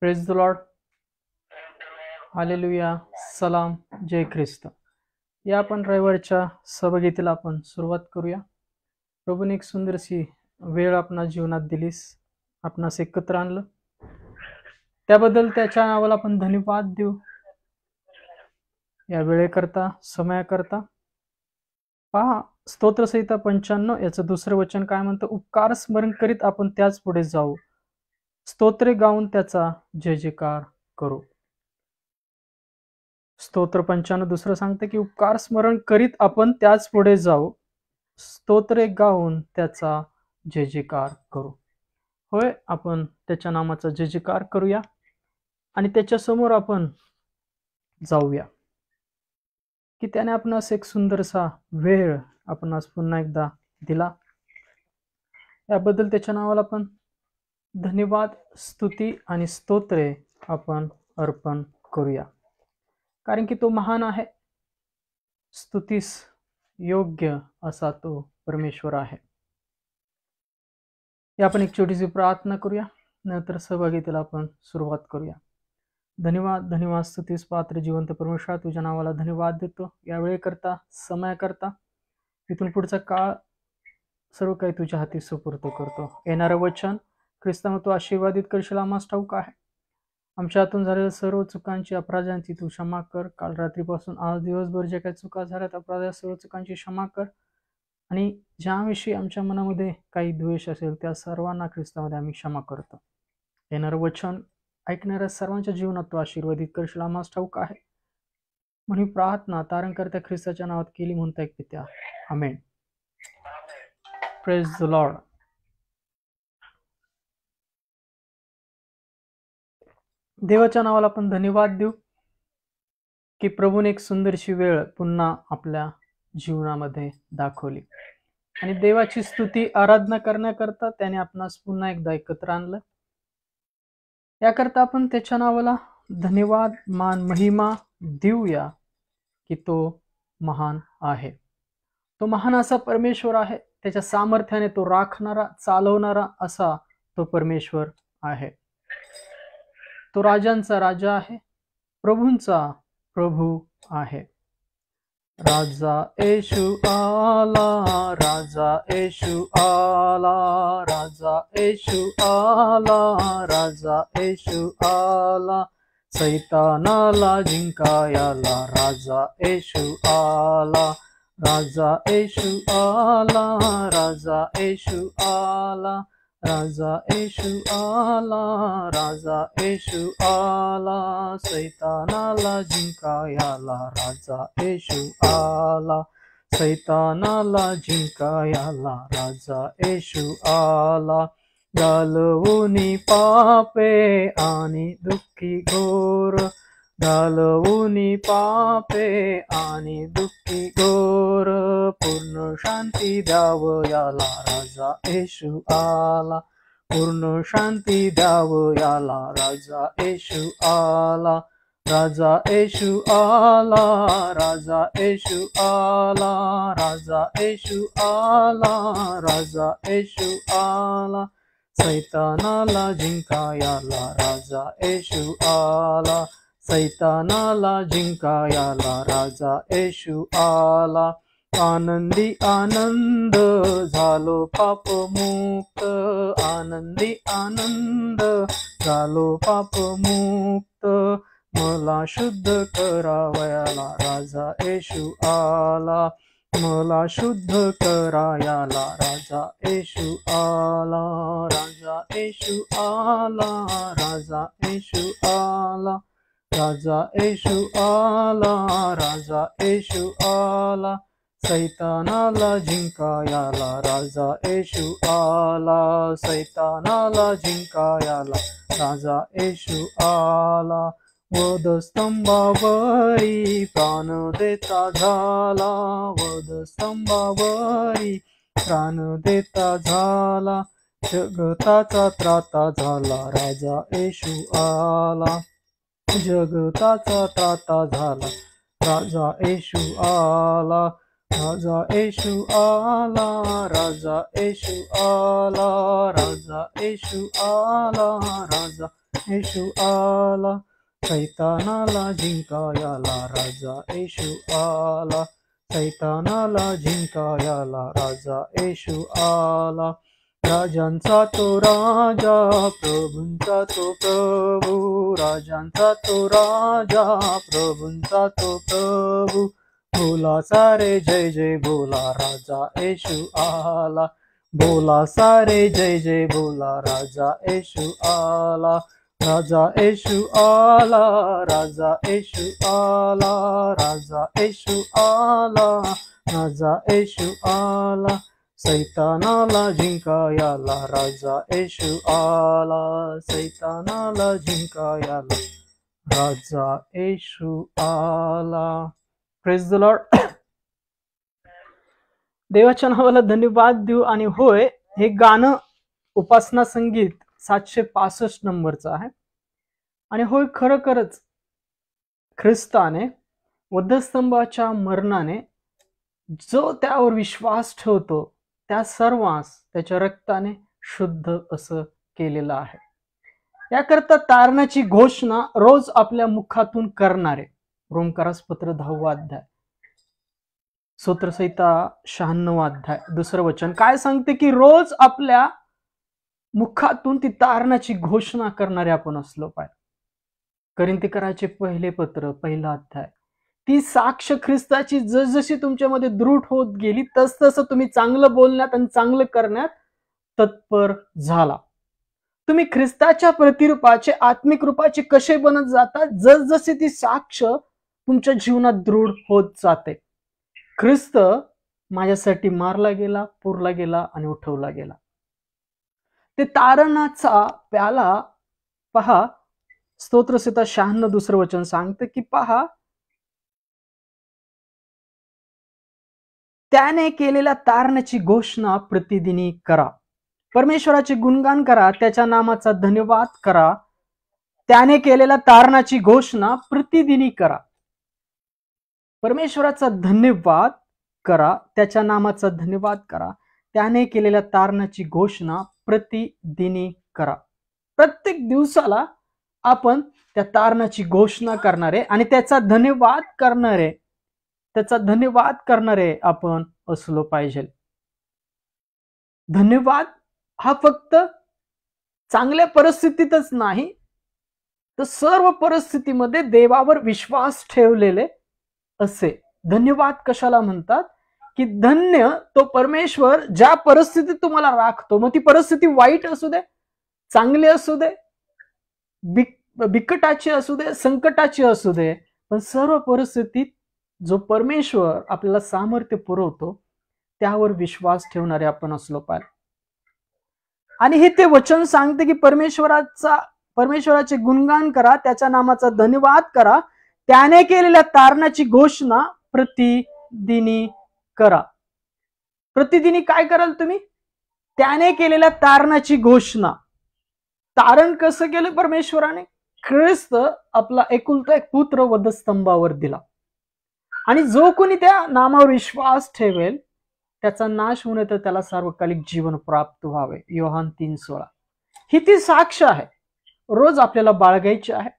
Praise the Lord. Hallelujah. सलाम. जय ख्रिस्त. या आपण रविवारच्या सभेतील आपण सुरुवात करूया. प्रभूने एक सुंदरशी वेळ आपणा जीवनात दिलीस, आपणास एकत्र आणलं, त्याबद्दल त्याच्या नावाला आपण धन्यवाद देऊ. या वेळेकरता, समयाकरता पहा, स्तोत्रसंहिता 95 याचं दुसरं वचन काय म्हणतं? उपकार स्मरण करीत आपण त्याच पुढे जाऊ, स्तोत्रे गाऊन त्याचा जय जयकार करू. स्तोत्र 95 दुसरं सांगतं की उपकार स्मरण करीत आपण त्याच पुढे जाऊ, स्तोत्रे गाऊन त्याचा जय जयकार करू. होय, आपण त्याच्या नामाचा जय जयकार करूया आणि त्याच्या समोर आपण जाऊया की त्याने आपणास एक सुंदरसा वेळ आपणास पुन्हा एकदा दिला. याबद्दल त्याच्या नावाला आपण धन्यवाद, स्तुती आणि स्तोत्रे आपण अर्पण करूया, कारण की तो महान आहे. स्तुतीस योग्य असा तो परमेश्वर आहे. आपण एक छोटीशी प्रार्थना करूया, नंतर सहभागीतेला आपण सुरुवात करूया. धन्यवाद, धन्यवाद, स्तुतीस पात्र जिवंत परमेश्वर, तुझ्या नावाला धन्यवाद देतो. या वेळेकरता, समयाकरता, इथून पुढचा काळ सर्व काही तुझ्या हाती सुपूर्द करतो. येणारं वचन ख्रिस्तानं तू आशीर्वादित करशील आम्हास ठाऊक आहे. आमच्या हातून झालेल्या सर्व चुकांची, अपराधांची तू क्षमा कर. काल रात्रीपासून आज दिवसभर ज्या काही चुका झाल्यात, अपराधा सर्व चुकांची क्षमा कर. आणि ज्याविषयी आमच्या मनामध्ये काही द्वेष असेल त्या सर्वांना ख्रिस्तामध्ये आम्ही क्षमा करतो. येणारं वचन ऐकणाऱ्या सर्वांच्या जीवनात तू आशीर्वादित करशील आम्हास ठाऊक आहे. म्हणून प्रार्थना तारणकर्त्या ख्रिस्ताच्या नावात केली म्हणता एक पित्या, आमेन. Praise the lord. देवाच्या नावाला आपण धन्यवाद देऊ की प्रभूने एक सुंदरशी वेळ पुन्हा आपल्या जीवनामध्ये दाखवली आणि देवाची स्तुती आराधना करण्याकरता त्याने आपणास पुन्हा एकदा एकत्र आणलं. याकरता आपण त्याच्या नावाला धन्यवाद, मान, महिमा देऊया की तो महान आहे. तो महान असा परमेश्वर आहे. त्याच्या सामर्थ्याने तो राखणारा, चालवणारा असा तो परमेश्वर आहे. तो राजांचा राजा आहे, प्रभूंचा प्रभू आहे. राजा येशू आला, राजा येशू आला, राजा येशू आला, राजा येशू आला, सैतानाला जिंकायला राजा येशू आला, राजा येशू आला, राजा येशू आला, राजा येशू आला, राजा येशू आला, सैतानाला जिंकायला राजा येशू आला, सैतानाला जिंकायला राजा येशू आला. घालवूनी पापे आणि दुःखी घोर, घालवूनी पापे आणि दुःखी घोर, पूर्ण शांती द्यावयाला राजा येशू आला, पूर्ण शांती द्यावयाला राजा येशू आला, राजा येशू आला, राजा येशू आला, राजा येशू आला, राजा येशू आला, सैतानाला जिंकायला राजा येशू आला, सैतानाला जिंकायला राजा येशू आला. आनंदी आनंद झालो पापमुक्त, आनंदी आनंद झालो पापमुक्त, मला शुद्ध करावयाला राजा येशू आला, मला शुद्ध करायला राजा येशू आला, राजा येशू आला, राजा येशू आला, राजा येशू आला, राजा येशू आला, सैतानाला जिंकायला राजा येशू आला, सैतानाला जिंकायला राजा येशू आला. वधस्तंभावरी प्राण देता झाला, वधस्तंभावरी प्राण देता झाला, जगताचा त्राता झाला राजा येशू आला, जगताचा त्राता झाला राजा येशू आला, राजा येशू आला, राजा येशू आला, राजा येशू आला, राजा येशू आला, सैतानाला जिंकायाला राजा येशू आला, सैतानाला जिंकायाला राजा येशू आला. राजांचा तो राजा, प्रभूंचा तो प्रभू, राजांचा तो राजा, प्रभूंचा तो प्रभू. बोला सारे जय जय बोला, राजा येशू आला. बोला सारे जय जय बोला, राजा येशू आला. राजा येशू आला, राजा येशू आला, राजा येशू आला, राजा येशू आला. सैतानाला जिंकायाला राजा येशू आला, सैतानाला जिंकायाला राजा येशू आला. Praise the lord. देवाच्या नावाला धन्यवाद देऊ. आणि होय, हे गाणं उपासना संगीत 765 नंबरचं आहे. आणि होय, खरोखरच ख्रिस्ताने वधस्तंभाच्या मरणाने जो त्यावर विश्वास ठेवतो त्या सर्वांस त्याच्या रक्ताने शुद्ध असं केलेलं आहे. याकरता तारणाची घोषणा रोज आपल्या मुखातून करणारे, रोमकारास पत्र 10वा अध्याय, स्तोत्रसंहिता 96वा अध्याय 2रं वचन काय सांगते की रोज आपल्या मुखातून ती तारणाची घोषणा करणारे आपण असलो पाहिजे. कोरिन्थीकराचे पहिले पत्र 1 अध्याय. ती साक्ष ख्रिस्ताची जसजशी तुमच्यामध्ये दृढ होत गेली तसतसं तुम्ही चांगलं बोलण्यात आणि चांगलं करण्यात तत्पर झाला. तुम्ही ख्रिस्ताच्या प्रतिरूपाचे, आत्मिक रूपाचे कसे बनत जाता जसजशी ती साक्ष तुमच्या जीवनात दृढ होत जाते. ख्रिस्त माझ्यासाठी मारला गेला, पुरला गेला आणि उठवला गेला. ते तारणाचा प्याला पहा, स्तोत्रसंहिता 96 2रं वचन सांगते की पहा, त्याने केलेल्या तारणाची घोषणा प्रतिदिनी करा. परमेश्वराचे गुणगान करा, त्याच्या नामाचा धन्यवाद करा. त्याने केलेल्या तारणाची घोषणा प्रतिदिनी करा. परमेश्वराचा धन्यवाद करा, त्याच्या नामाचा धन्यवाद करा. त्याने केलेल्या तारणाची घोषणा प्रतिदिनी करा. प्रत्येक दिवसाला आपण त्या तारणाची घोषणा करणारे आणि त्याचा धन्यवाद करणारे, त्याचा धन्यवाद करणारे आपण असलो पाहिजे. धन्यवाद हा फक्त चांगल्या परिस्थितीतच नाही, तर सर्व परिस्थितीमध्ये देवावर विश्वास ठेवलेले असे. धन्यवाद कशाला म्हणतात की धन्य तो परमेश्वर ज्या परिस्थितीत तुम्हाला राखतो, मग ती परिस्थिती वाईट असू दे, चांगली असू दे, बिकटाची असू दे, संकटाची असू दे, पण सर्व परिस्थितीत जो परमेश्वर आपल्याला सामर्थ्य पुरवतो त्यावर विश्वास ठेवणारे आपण असलो पाहिजे. आणि हे ते वचन सांगते की परमेश्वराचे गुणगान करा, त्याच्या नामाचा धन्यवाद करा. त्याने केलेल्या तारणाची घोषणा प्रतिदिनी करा. प्रतिदिनी काय कराल तुम्ही? त्याने केलेल्या तारणाची घोषणा. तारण कसं केलं परमेश्वराने? ख्रिस्त आपला एकुलता एक पुत्र वधस्तंभावर दिला. आणि जो कोणी त्या नामावर विश्वास ठेवेल त्याचा नाश होऊ नये तर त्याला सार्वकालिक जीवन प्राप्त व्हावे. योहान 3:16. ही ती साक्ष आहे, रोज आपल्याला बाळगायची आहे.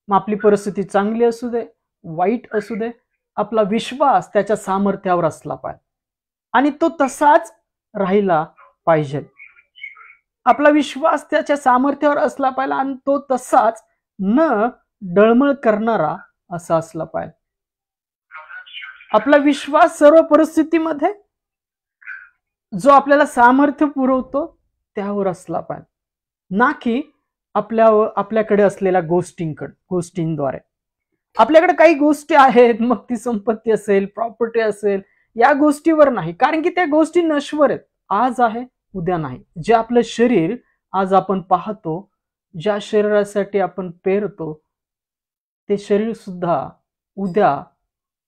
मग आपली परिस्थिती चांगली असू दे, वाईट असू दे, आपला विश्वास त्याच्या सामर्थ्यावर असला पाहिजे आणि तो तसाच राहिला पाहिजे. आपला विश्वास त्याच्या सामर्थ्यावर असला पाहिजे आणि तो तसाच न डळमळ करणारा असा असला पाहिजे. आपला विश्वास सर्व परिस्थितीमध्ये जो आपल्याला सामर्थ्य पुरवतो त्यावर असला पाहिजे, ना की आपल्याकडे असलेल्या गोष्टींद्वारे. आपल्याकडे काही गोष्टी आहेत, मग ती संपत्ती असेल, प्रॉपर्टी असेल, या गोष्टीवर नाही, कारण की त्या गोष्टी नश्वर आहेत. आज आहे, उद्या नाही. जे आपलं शरीर आज आपण पाहतो, ज्या शरीरासाठी आपण पेरतो, ते शरीर सुद्धा उद्या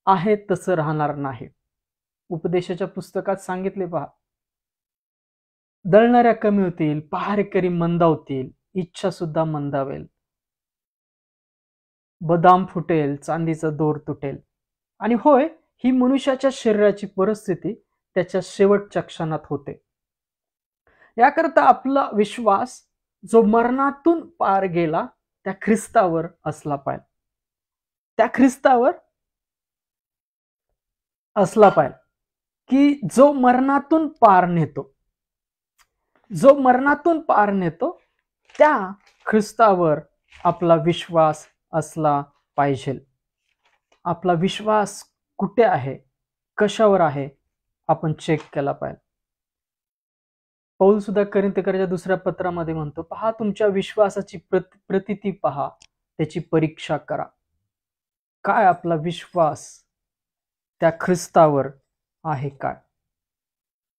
आहे तसं राहणार नाही. उपदेशाच्या पुस्तकात सांगितले पहा, दळणाऱ्या कमी होतील, पहारेकरी मंदावतील, इच्छा सुद्धा मंदावेल, बदाम फुटेल, चांदीचा दोर तुटेल. आणि होय, ही मनुष्याच्या शरीराची परिस्थिती त्याच्या शेवटच्या क्षणात होते. याकरता आपला विश्वास जो मरणातून पार गेला त्या ख्रिस्तावर असला पाहिजे, त्या ख्रिस्तावर असला पाहिजे की जो मरणातून पार नेतो, जो मरणातून पार नेतो त्या ख्रिस्तावर आपला विश्वास असला पाहिजे. आपला विश्वास कुठे आहे, कशावर आहे, आपण चेक केला पाहिजे. पौल सुद्धा कोरिंथीकराच्या दुसऱ्या पत्रामध्ये म्हणतो, पहा तुमच्या विश्वासाची प्रतीती पहा, त्याची परीक्षा करा. काय आपला विश्वास त्या ख्रिस्तावर आहे काय?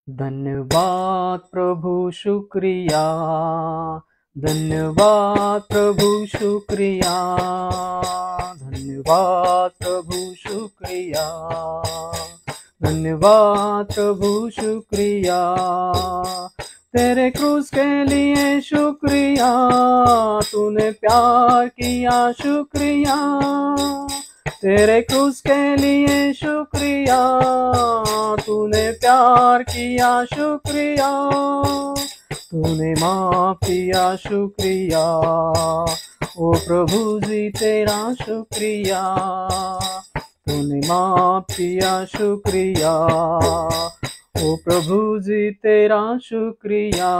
धन्यवाद प्रभु शुक्रिया, धन्यवाद प्रभु शुक्रिया, धन्यवाद प्रभु शुक्रिया, धन्यवाद प्रभु शुक्रिया, तेरे क्रूस के लिए शुक्रिया, तूने प्यार किया शुक्रिया, तेरे क्रूस के लिए शुक्रिया, तूने प्यार किया शुक्रिया, तूने माफ किया शुक्रिया, ओ प्रभु जी तेरा शुक्रिया, तूने माफ किया शुक्रिया, ओ प्रभु जी तेरा शुक्रिया,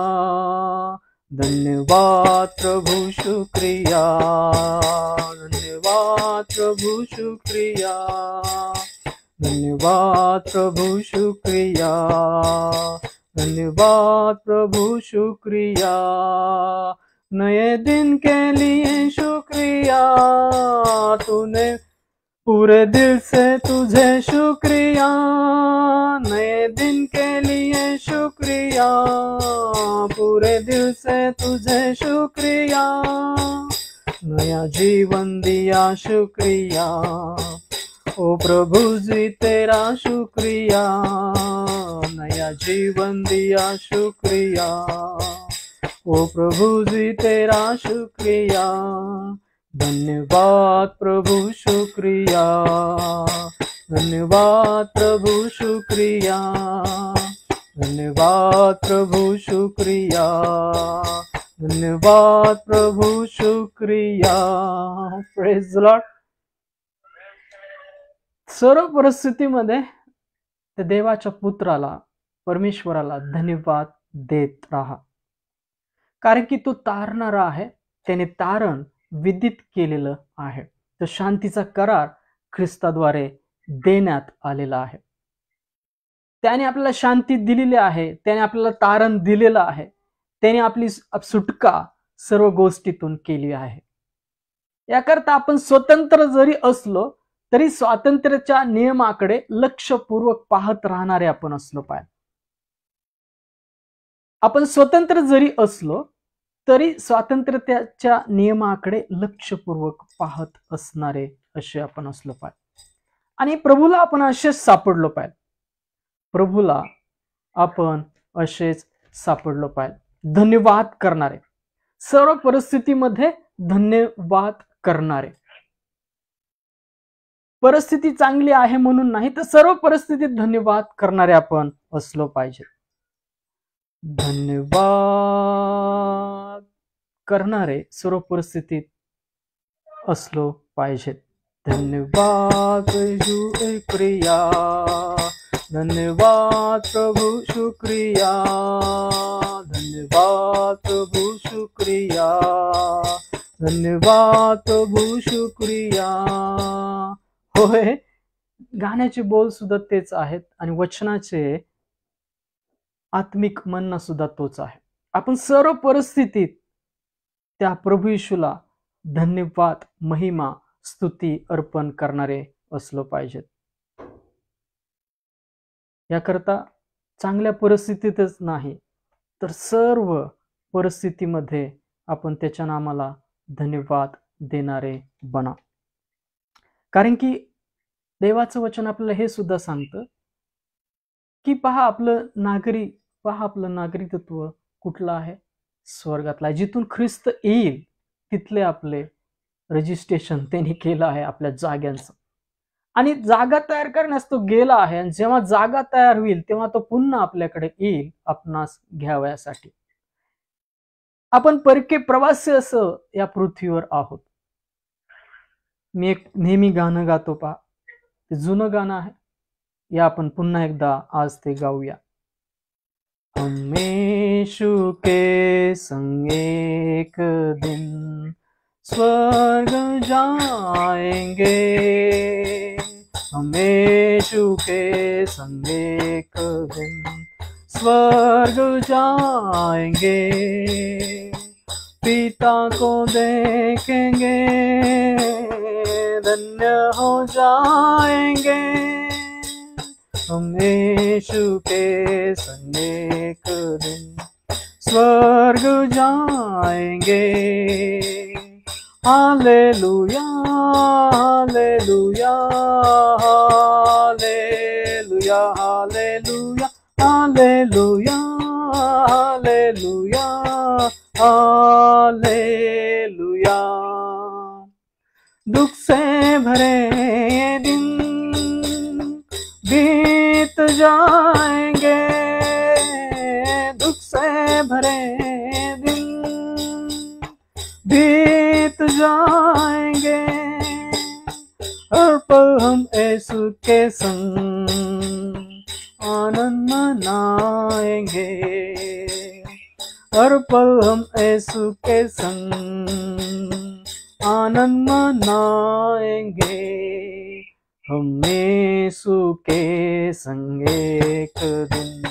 धन्यवाद प्रभु शुक्रिया, धन्यवाद प्रभु शुक्रिया, धन्यवाद प्रभु शुक्रिया, धन्यवाद प्रभु शुक्रिया, नए दिन के लिए शुक्रिया, तूने पूरे दिल से तुझे शुक्रिया, नए दिन के लिए शुक्रिया, पूरे दिल से तुझे शुक्रिया, नया जीवन दिया शुक्रिया, ओ प्रभु जी तेरा शुक्रिया, नया जीवन दिया शुक्रिया, ओ प्रभु जी तेरा शुक्रिया, धन्यवाद प्रभु शुक्रिया, धन्यवाद प्रभु शुक्रिया, धन्यवाद प्रभु शुक्रिया, धन्यवाद प्रभु शुक्रिया. Praise the Lord. सर्व परिस्थितीमध्ये त्या देवाच्या पुत्राला, परमेश्वराला धन्यवाद देत राहा, कारण की तो तारणारा आहे. त्याने तारण विदित केलेलं आहे. तर शांतीचा करार ख्रिस्ताद्वारे देण्यात आलेला आहे. त्याने आपल्याला शांती दिलेली आहे, त्याने आपल्याला तारण दिलेलं आहे, त्याने आपली सुटका सर्व गोष्टीतून केली आहे. याकरता आपण स्वतंत्र जरी असलो तरी स्वातंत्र्याच्या नियमाकडे लक्षपूर्वक पाहत राहणारे आपण असलो पाहिजे. आपण स्वतंत्र जरी असलो तरी स्वातंत्र्याच्या नियमाकडे लक्षपूर्वक पाहत असणारे असे आपण असलो पाहिजे. आणि प्रभूला आपण असेच सापडलो पाहिजे. प्रभूला आपण असेच सापडलो पाहिजे. धन्यवाद करणारे, सर्व परिस्थितीमध्ये धन्यवाद करणारे. परिस्थिती चांगली आहे म्हणून नाही, तर सर्व परिस्थितीत धन्यवाद करणारे आपण असलो पाहिजे. धन्यवाद करणारे सर्व परिस्थितीत असलो पाहिजे. धन्यवाद शुक्रिया, धन्यवाद प्रभु शुक्रिया, धन्यवाद प्रभु शुक्रिया, धन्यवाद प्रभु शुक्रिया. होय, गाण्याचे बोल सुद्धा तेच आहेत आणि वचनाचे आत्मिक म्हणणं सुद्धा तोच आहे. आपण सर्व परिस्थितीत त्या प्रभू येशूला धन्यवाद, महिमा, स्तुती अर्पण करणारे असलो पाहिजेत. याकरता चांगल्या परिस्थितीतच नाही तर सर्व परिस्थितीमध्ये आपण त्याच्या नामाला धन्यवाद देणारे बना. कारण की देवाचं वचन आपल्याला हे सुद्धा सांगतं की पहा आपलं नागरिकत्व कुठलं आहे? स्वर्गातला. जिथून ख्रिस्त येईल तिथले आपले रजिस्ट्रेशन त्यांनी केलं आहे आपल्या जाग्यांचं. आणि जागा तयार करण्यास तो गेला आहे. आणि जेव्हा जागा तयार होईल तेव्हा तो पुन्हा आपल्याकडे येईल आपणास घ्यावयासाठी. आपण परके प्रवासी असं या पृथ्वीवर आहोत. मी एक नेहमी गाणं गातो पहा, ते जुनं गाणं आहे. या आपण पुन्हा एकदा आज ते गाऊया. हम यीशु के संग एक दिन स्वर्ग जाएंगे, हम यीशु के संग एक दिन स्वर्ग जाएंगे, पिता को देखेंगे धन्य हो जाएंगे, हम यीशु के संग एक दिन स्वर्ग जाएंगे. Hallelujah hallelujah hallelujah hallelujah hallelujah hallelujah hallelujah. दुख से भरे ये दिन बीत जाएंगे, दुख से भरे दिन बीत जाएंगे, हर पल हम यीशु के संग आनंद मनाएंगे, हर पल हम यीशु के संग आनंद मनाएंगे, हम यीशु के संग एक दिन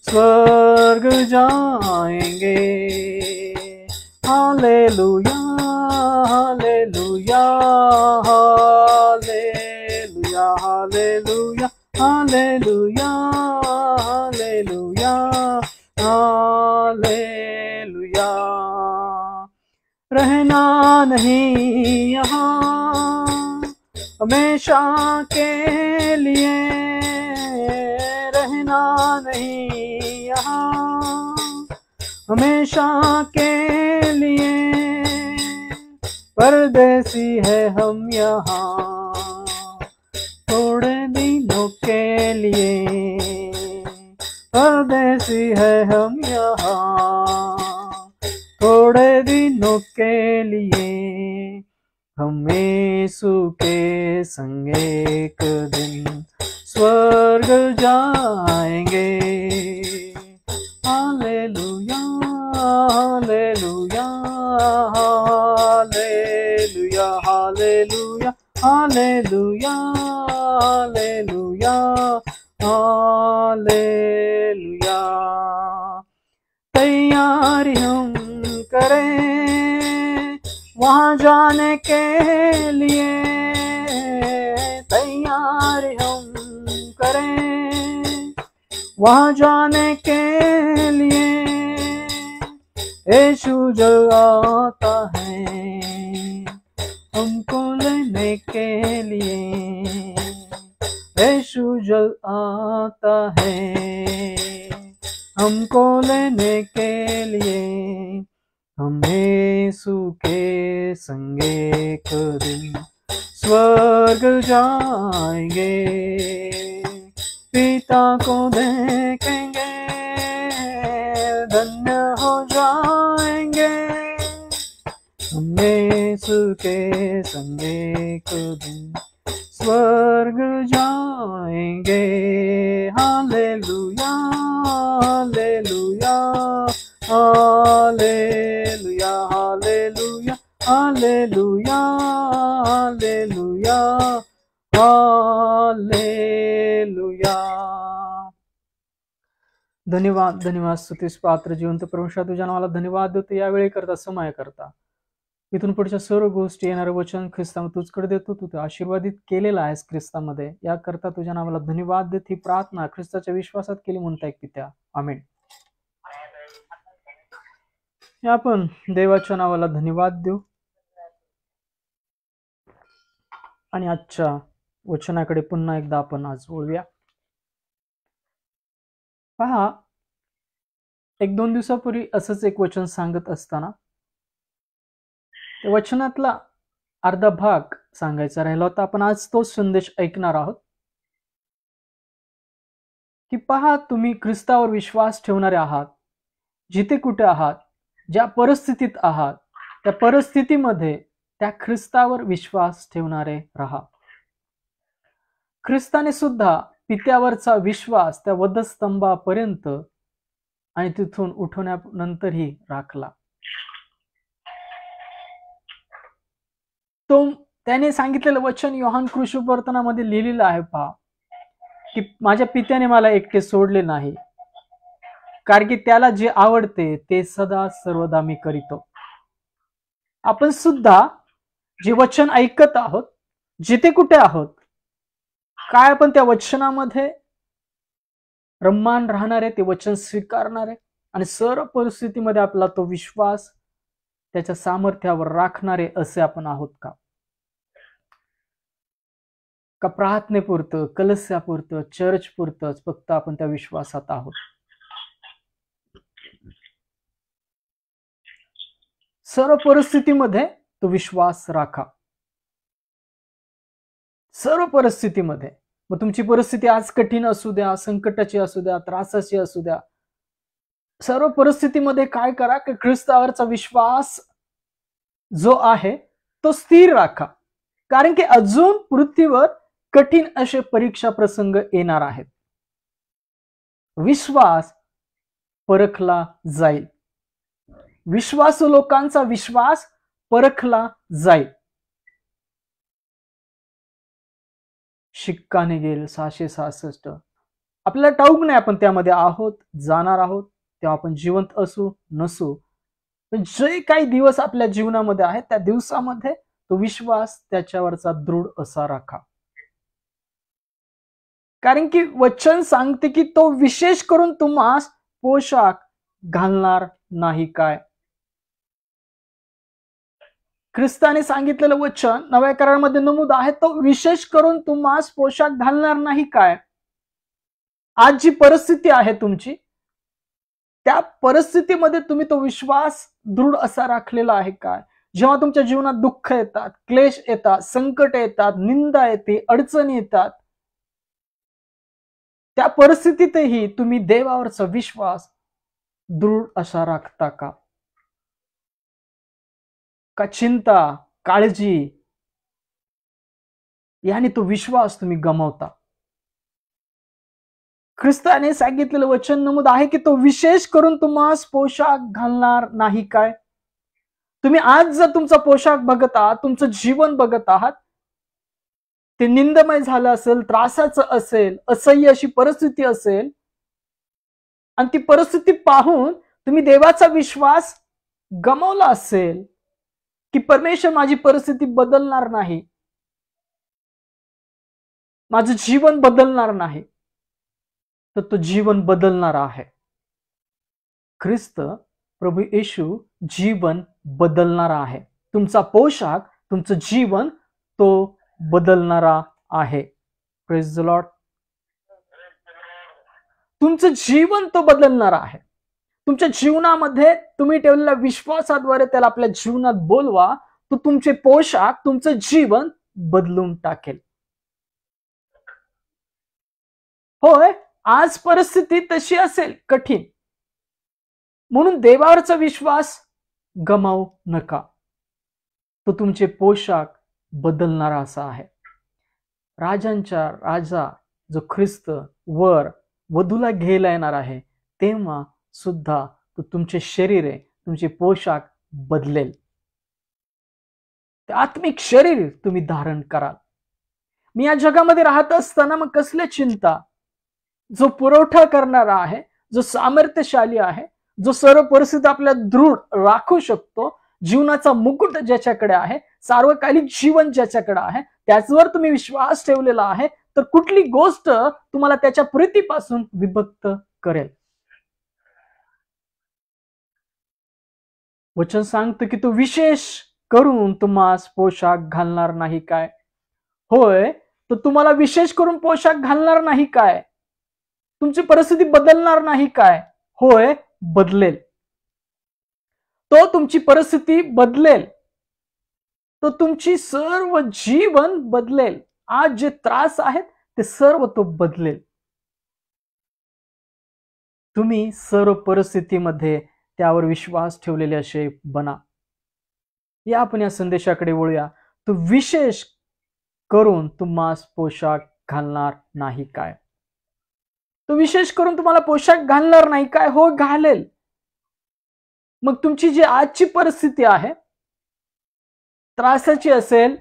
स्वर्ग जाएंगे. Hallelujah hallelujah hallelujah hallelujah hallelujah hallelujah hallelujah. रहना नहीं यहाँ हमेशा के लिए, रहना नहीं यहाँ हमेशा के लिए, परदेसी है हम यहाँ थोड़े दिनों के लिए, परदेसी है हम यहाँ थोड़े दिनों के लिए, हम यीशु के संग एक दिन स्वर्ग जाएंगे. Hallelujah hallelujah hallelujah hallelujah hallelujah hallelujah hallelujah. तैयारी हम करें वहाँ जाने के लिए, तैयारी हम करें वहाँ जाने के लिए, यीशु जल आता है हमको लेने के लिए, यीशु जल आता है हमको लेने के लिए, हम यीशु के संग एक दिन स्वर्ग जाएंगे, पिता को देखेंगे धन्य हो जाएंगे, हम यीशु के संग एक दिन स्वर्ग जाएंगे. Hallelujah hallelujah hallelujah hallelujah hallelujah hallelujah hallelujah. धन्यवाद धन्यवाद स्तुतीस पात्र जिवंत परमेश्वर, तुझ्या नावाला धन्यवाद देतो यावेळी करता समय करता. इथून पुढच्या सर्व गोष्टी येणारं वचन ख्रिस्तामध्ये तुझकडे देतो. तू ते आशीर्वादित केलेला आहेस ख्रिस्तामध्ये, याकरता तुझ्या नावाला धन्यवाद देत. ही प्रार्थना ख्रिस्ताच्या विश्वासात केली म्हणता एक पित्या, आमेन. आपण देवाच्या नावाला धन्यवाद देऊ आणि आजच्या वचनाकडे पुन्हा एकदा आपण आज वळूया. पहा, एक दोन दिवसापूर्वी असंच एक वचन सांगत असताना त्या वचनातला अर्धा भाग सांगायचा राहिला होता. आपण आज तोच संदेश ऐकणार आहोत की पहा, तुम्ही ख्रिस्तावर विश्वास ठेवणारे आहात, जिथे कुठे आहात, ज्या परिस्थितीत आहात त्या परिस्थितीमध्ये त्या ख्रिस्तावर विश्वास ठेवणारे राहा. ख्रिस्ताने सुद्धा पित्यावरचा विश्वास त्या वधस्तंभापर्यंत आणि तिथून उठवण्यानंतरही राखला. त्याने सांगितलेलं वचन योहान कृष्णवर्तनामध्ये लिहिलेलं आहे पहा, की माझ्या पित्याने मला एकटे सोडले नाही, कारण की त्याला जे आवडते ते सदा सर्वदा मी करीतो. आपण सुद्धा जे वचन ऐकत आहोत, जिथे कुठे आहोत, काय आपण त्या वचनामध्ये रममान राहणारे, ते वचन स्वीकारणारे आणि सर्व परिस्थितीमध्ये आपला तो विश्वास त्याच्या सामर्थ्यावर राखणारे असे आपण आहोत का? का प्रार्थनेपुरतं, कलस्यापुरतं, चर्च पुरतंच फक्त आपण त्या विश्वासात आहोत? सर्व परिस्थितीमध्ये तो विश्वास राखा. सर्व परिस्थितीमध्ये. मग तुमची परिस्थिती आज कठीण असू द्या, संकटाची असू द्या, त्रासाची असू द्या, सर्व परिस्थितीमध्ये काय करा की ख्रिस्तावरचा विश्वास जो आहे तो स्थिर राखा. कारण की अजून पृथ्वीवर कठीण असे परीक्षा प्रसंग येणार आहेत. विश्वास परखला जाईल. विश्वासू लोकांचा विश्वास परखला जाईल. शिक्का निघेल 666. आपल्याला ठाऊक नाही आपण त्यामध्ये आहोत, जाणार आहोत, तेव्हा आपण जिवंत असू नसू, पण जे काही दिवस आपल्या जीवनामध्ये आहेत त्या दिवसामध्ये तो विश्वास त्याच्यावरचा दृढ असा राखा. कारण की वचन सांगते की तो विशेष करून तुम्हास पोशाख घालणार नाही काय? ख्रिस्ताने सांगितलेलं वचन नव्या करारामध्ये नमूद आहे, तो विशेष करून तुम्हास पोशाख घालणार नाही काय? आज जी परिस्थिती आहे तुमची, त्या परिस्थितीमध्ये तुम्ही तो विश्वास दृढ असा राखलेला आहे काय? जेव्हा तुमच्या जीवनात दुःख येतात, क्लेश येतात, संकट येतात, निंदा येते, अडचणी येतात, त्या परिस्थितीतही तुम्ही देवावरचा विश्वास दृढ असा राखता का? का चिंता, काळजी याने तो विश्वास तुम्ही गमावता? ख्रिस्ताने सांगितलेलं वचन नमूद आहे की तो विशेष करून तुम्हास पोशाख घालणार नाही काय? तुम्ही आज जर तुमचा पोशाख बघत आहात, तुमचं जीवन बघत आहात, ते निंदमय झालं असेल, त्रासाचं असेल, असह्य अशी परिस्थिती असेल, आणि ती परिस्थिती पाहून तुम्ही देवाचा विश्वास गमावला असेल की परमेश्वर माझी परिस्थिती बदलणार नाही, माझं जीवन बदलणार नाही, तर तो जीवन बदलणार आहे. ख्रिस्त प्रभू येशू जीवन बदलणारा आहे. तुमचा पोशाख, तुमचं जीवन तो बदलणारा आहे. Praise the Lord. तुमचं जीवन तो बदलणारा आहे. तुमच्या जीवनामध्ये तुम्ही ठेवलेल्या विश्वासाद्वारे त्याला आपल्या जीवनात बोलवा, तो तुमचे पोशाख, तुमचं जीवन बदलून टाकेल. होय, आज परिस्थिती तशी असेल कठीण, म्हणून देवावरचा विश्वास गमावू नका. तो तुमचे पोशाख बदलणारा असा आहे. राजांचा राजा जो ख्रिस्त वर वधूला घ्यायला येणार आहे, तेव्हा सुद्धा तो तुमचे शरीर आहे, तुमचे पोशाख बदलेल. ते आत्मिक शरीर तुम्ही धारण कराल. मी या जगामध्ये राहत असताना मग कसले चिंता? जो पुरवठा करणारा आहे, जो सामर्थ्यशाली आहे, जो सर्व परिस्थिती आपल्या दृढ राखू शकतो, जीवनाचा मुकुट ज्याच्याकडे आहे, सार्वकालिक जीवन ज्याच्याकडे आहे, त्याचवर तुम्ही विश्वास ठेवलेला आहे, तर कुठली गोष्ट तुम्हाला त्याच्या प्रीतीपासून विभक्त करेल? वचन सांगतं की तो विशेष करून तुम्हास पोशाख घालणार नाही काय? होय, तो तुम्हाला विशेष करून पोशाख घालणार नाही काय? तुमची परिस्थिती बदलणार नाही काय? होय, बदलेल. तो तुमची परिस्थिती बदलेल. तो तुमची सर्व जीवन बदलेल. आज जे त्रास आहेत ते सर्व तो बदलेल. तुम्ही सर्व परिस्थितीमध्ये त्यावर विश्वास ठेवलेले असे बना. या आपण या संदेशाकडे वळूया. तो विशेष करून तुम्हास पोशाख घालणार नाही काय? तो विशेष करून तुम्हाला पोशाख घालणार नाही काय? हो, घालेल. मग तुमची जी आजची परिस्थिती आहे, त्रासाची असेल,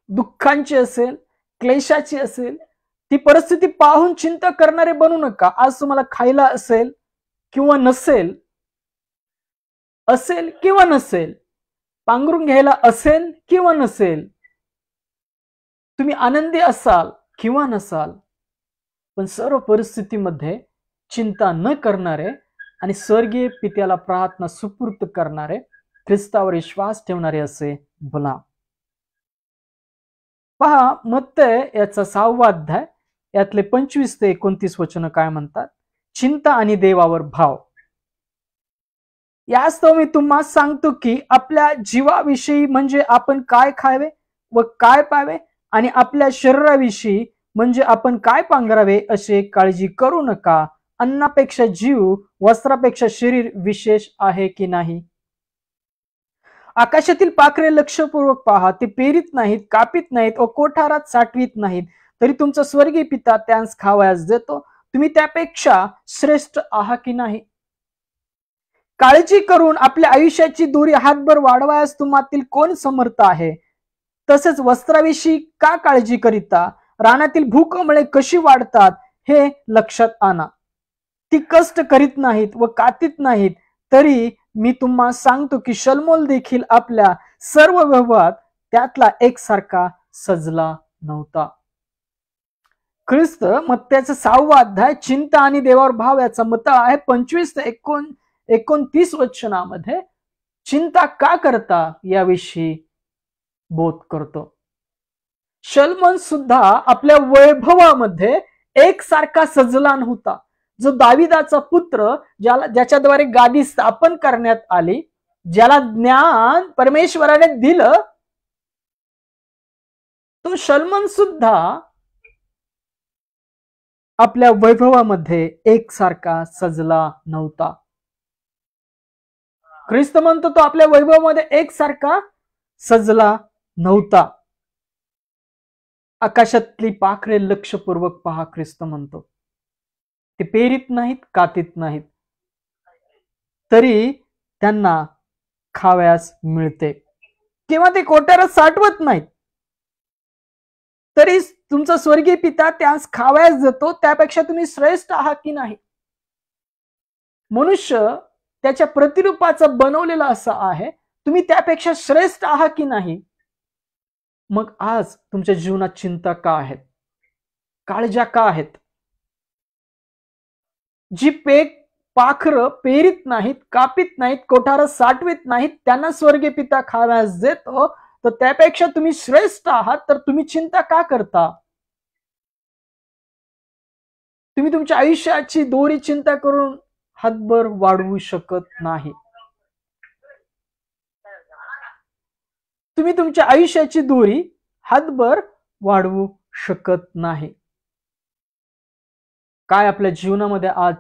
दुःखांची असेल, क्लेशाची असेल, ती परिस्थिती पाहून चिंता करणारे बनू नका. आज तुम्हाला खायला असेल किंवा नसेल, असेल किंवा नसेल, पांघरून घ्यायला असेल किंवा नसेल, तुम्ही आनंदी असाल किंवा नसाल, पण सर्व परिस्थितीमध्ये चिंता न करणारे आणि स्वर्गीय पित्याला प्रार्थना सुपूर्त करणारे, ख्रिस्तावर विश्वास ठेवणारे असे बना. पहा, मत्तय याचा 6वा अध्याय यातले 25 ते 29 वचन काय म्हणतात? चिंता आणि देवावर भाव. यास्तव मी तुम्हाला सांगतो की आपल्या जीवाविषयी म्हणजे आपण काय खावे व काय पावे, आणि आपल्या शरीराविषयी म्हणजे आपण काय पांघरावे असे काळजी करू नका. अन्नापेक्षा जीव, वस्त्रापेक्षा शरीर विशेष आहे की नाही? आकाशातील पाखरे लक्षपूर्वक पहा, ते पेरीत नाहीत, कापीत नाहीत व कोठारात साठवीत नाहीत, तरी तुमचा स्वर्गीय पिता त्यांस खावयास देतो. तुम्ही त्यापेक्षा श्रेष्ठ आहात की नाही? काळजी करून आपल्या आयुष्याची दोरी हातभर वाढवायस तुम्हातील कोण समर्थ आहे? तसेच वस्त्राविषयी का काळजी करिता? रानातील भूकमळे कशी वाढतात हे लक्षात आणा. ती कष्ट करीत नाहीत व कातीत नाहीत, तरी मी तुम्हाला सांगतो की शलमोल देखील आपल्या सर्व व्यवहारात त्यातला एकसारखा सजला नव्हता. ख्रिस्त मत्त्याचा 6वा अध्याय चिंता आणि देवावर भाव याचा मत आहे 25 ते 29 वचनामध्ये चिंता का करता याविषयी बोध करतो. शलमोन सुद्धा आपल्या वैभवामध्ये एकसारखा सजला नव्हता. जो दाविदाचा पुत्र, ज्याच्याद्वारे गादी स्थापन करण्यात आली, ज्याला ज्ञान परमेश्वराने दिलं, तो शलमोन सुद्धा आपल्या वैभवामध्ये एकसारखा सजला नव्हता. ख्रिस्त म्हणतो तो आपल्या वैभवामध्ये एकसारखा सजला नव्हता. आकाशातली पाखरे लक्षपूर्वक पहा, ख्रिस्त म्हणतो. ते पेरीत नाहीत, कातीत नाहीत, तरी त्यांना खाव्यास मिळते, किंवा ते कोठारात साठवत नाहीत, तरी तुमचा स्वर्गीय पिता त्यास खाव्यास देतो. त्यापेक्षा तुम्ही श्रेष्ठ आहात की नाही? मनुष्य त्याच्या प्रतिरूपाचा बनवलेला असा आहे, तुम्ही त्यापेक्षा श्रेष्ठ आहात की नाही? मग आज तुमच्या जीवनात चिंता का आहेत? काळज्या का आहेत? जी पाखरं पेरीत नाहीत, कापीत नाहीत, कोठारात साठवीत नाहीत, त्यांना स्वर्गीय पिता खाव्यास देतो, तर त्यापेक्षा तुम्ही श्रेष्ठ आहात, तर तुम्ही चिंता का करता? तुम्ही तुमच्या आयुष्याची दोरी चिंता करून हातभर वाढवू शकत नाही. तुम्ही तुमच्या आयुष्याची दोरी हातभर वाढवू शकत नाही. काय आपल्या जीवनामध्ये आज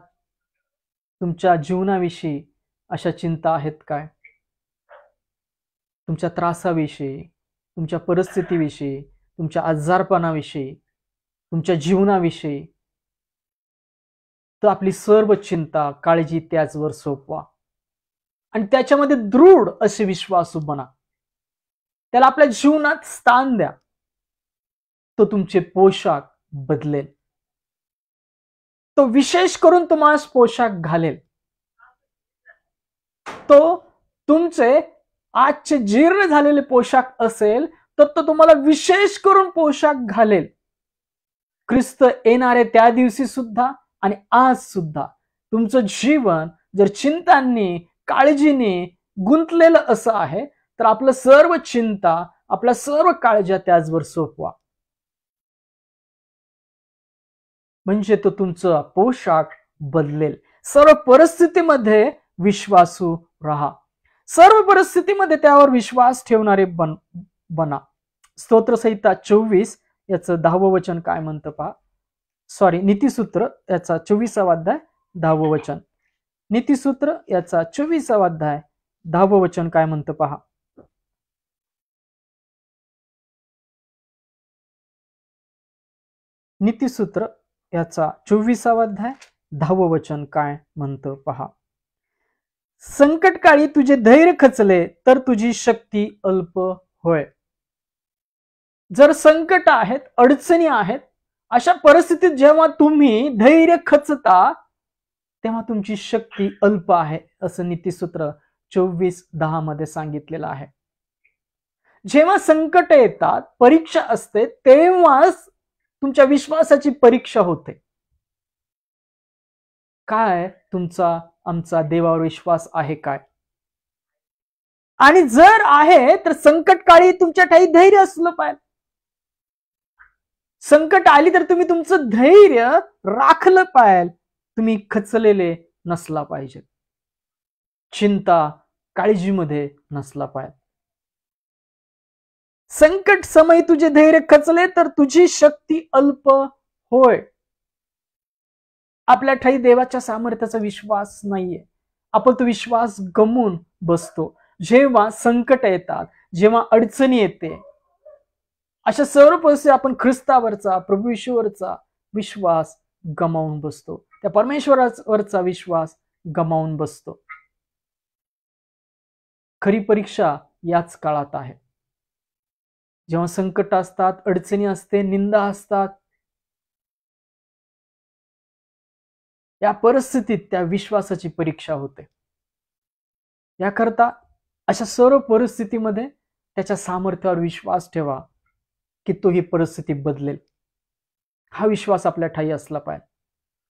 तुमच्या जीवनाविषयी अशा चिंता आहेत काय? तुमच्या त्रासाविषयी, तुमच्या परिस्थितीविषयी, तुमच्या आजारपणाविषयी, तुमच्या जीवनाविषयी, तर आपली सर्व चिंता, काळजी त्याचवर सोपवा आणि त्याच्यामध्ये दृढ असे विश्वासू बना. त्याला आपल्या जीवनात स्थान द्या. तो तुमचे पोशाख बदलेल. तो विशेष करून तुम्हाला पोशाख घालेल. तो तुमचे आजचे जीर्ण झालेले पोशाख असेल तर तो तुम्हाला विशेष करून पोशाख घालेल. ख्रिस्त येणारे त्या दिवशी सुद्धा आणि आज सुद्धा तुमचं जीवन जर चिंतांनी, काळजीने गुंतलेलं असं आहे, तर आपलं सर्व चिंता, आपल्या सर्व काळज्या त्याचवर सोपवा. म्हणजे तो तुमचा पोशाख बदलेल. सर्व परिस्थितीमध्ये विश्वासू राहा. सर्व परिस्थितीमध्ये त्यावर विश्वास ठेवणारे बना. स्तोत्रसंहिता 24 याचं 10वं वचन काय म्हणतं पहा. नीतिसूत्र याचा 24वा अध्याय 10वं वचन. नीतिसूत्र याचा 24वा अध्याय 10वं वचन काय म्हणतं पहा. नीतिसूत्र याचा 24वा अध्याय 10वं वचन काय म्हणतं पहा. संकटकाळी तुझे धैर्य खचले तर तुझी शक्ती अल्प होय. जर संकट आहेत, अडचणी आहेत, अशा परिस्थितीत जेव्हा तुम्ही धैर्य खचता तेव्हा तुमची शक्ती अल्प आहे असं नीतिसूत्र 24:10 मध्ये सांगितलेलं आहे. जेव्हा संकट येतात, परीक्षा असते, तेव्हाच तुमच्या विश्वासाची परीक्षा होते. काय तुमचा आमचा देवावर विश्वास आहे काय? आणि जर आहे तर संकटकाळी तुमच्या ठाई धैर्य असलं पाहिजे. संकट आली तर तुम्ही तुमचं धैर्य राखलं पाहिजे. तुम्ही खचलेले नसला पाहिजे, चिंता काळजीमध्ये नसला पाहिजे. संकट समय तुझे धैर्य खचले तर तुझी शक्ती अल्प होय. आपल्या ठाई देवाच्या सामर्थ्याचा विश्वास नाहीये. आपण तो विश्वास गमवून बसतो. जेव्हा संकट येतात, जेव्हा अडचणी येते, अशा सर्व परिस्थितीत आपण ख्रिस्तावरचा, प्रभू येशूवरचा विश्वास गमावून बसतो. त्या परमेश्वरावरचा विश्वास गमावून बसतो. खरी परीक्षा याच काळात आहे, जेव्हा संकट असतात, अडचणी असते, निंदा असतात. या परिस्थितीत त्या विश्वासाची परीक्षा होते. याकरता अशा सर्व परिस्थितीमध्ये त्याच्या सामर्थ्यावर विश्वास ठेवा की तो ही परिस्थिती बदलेल. हा विश्वास आपल्या ठाई असला पाहिजे.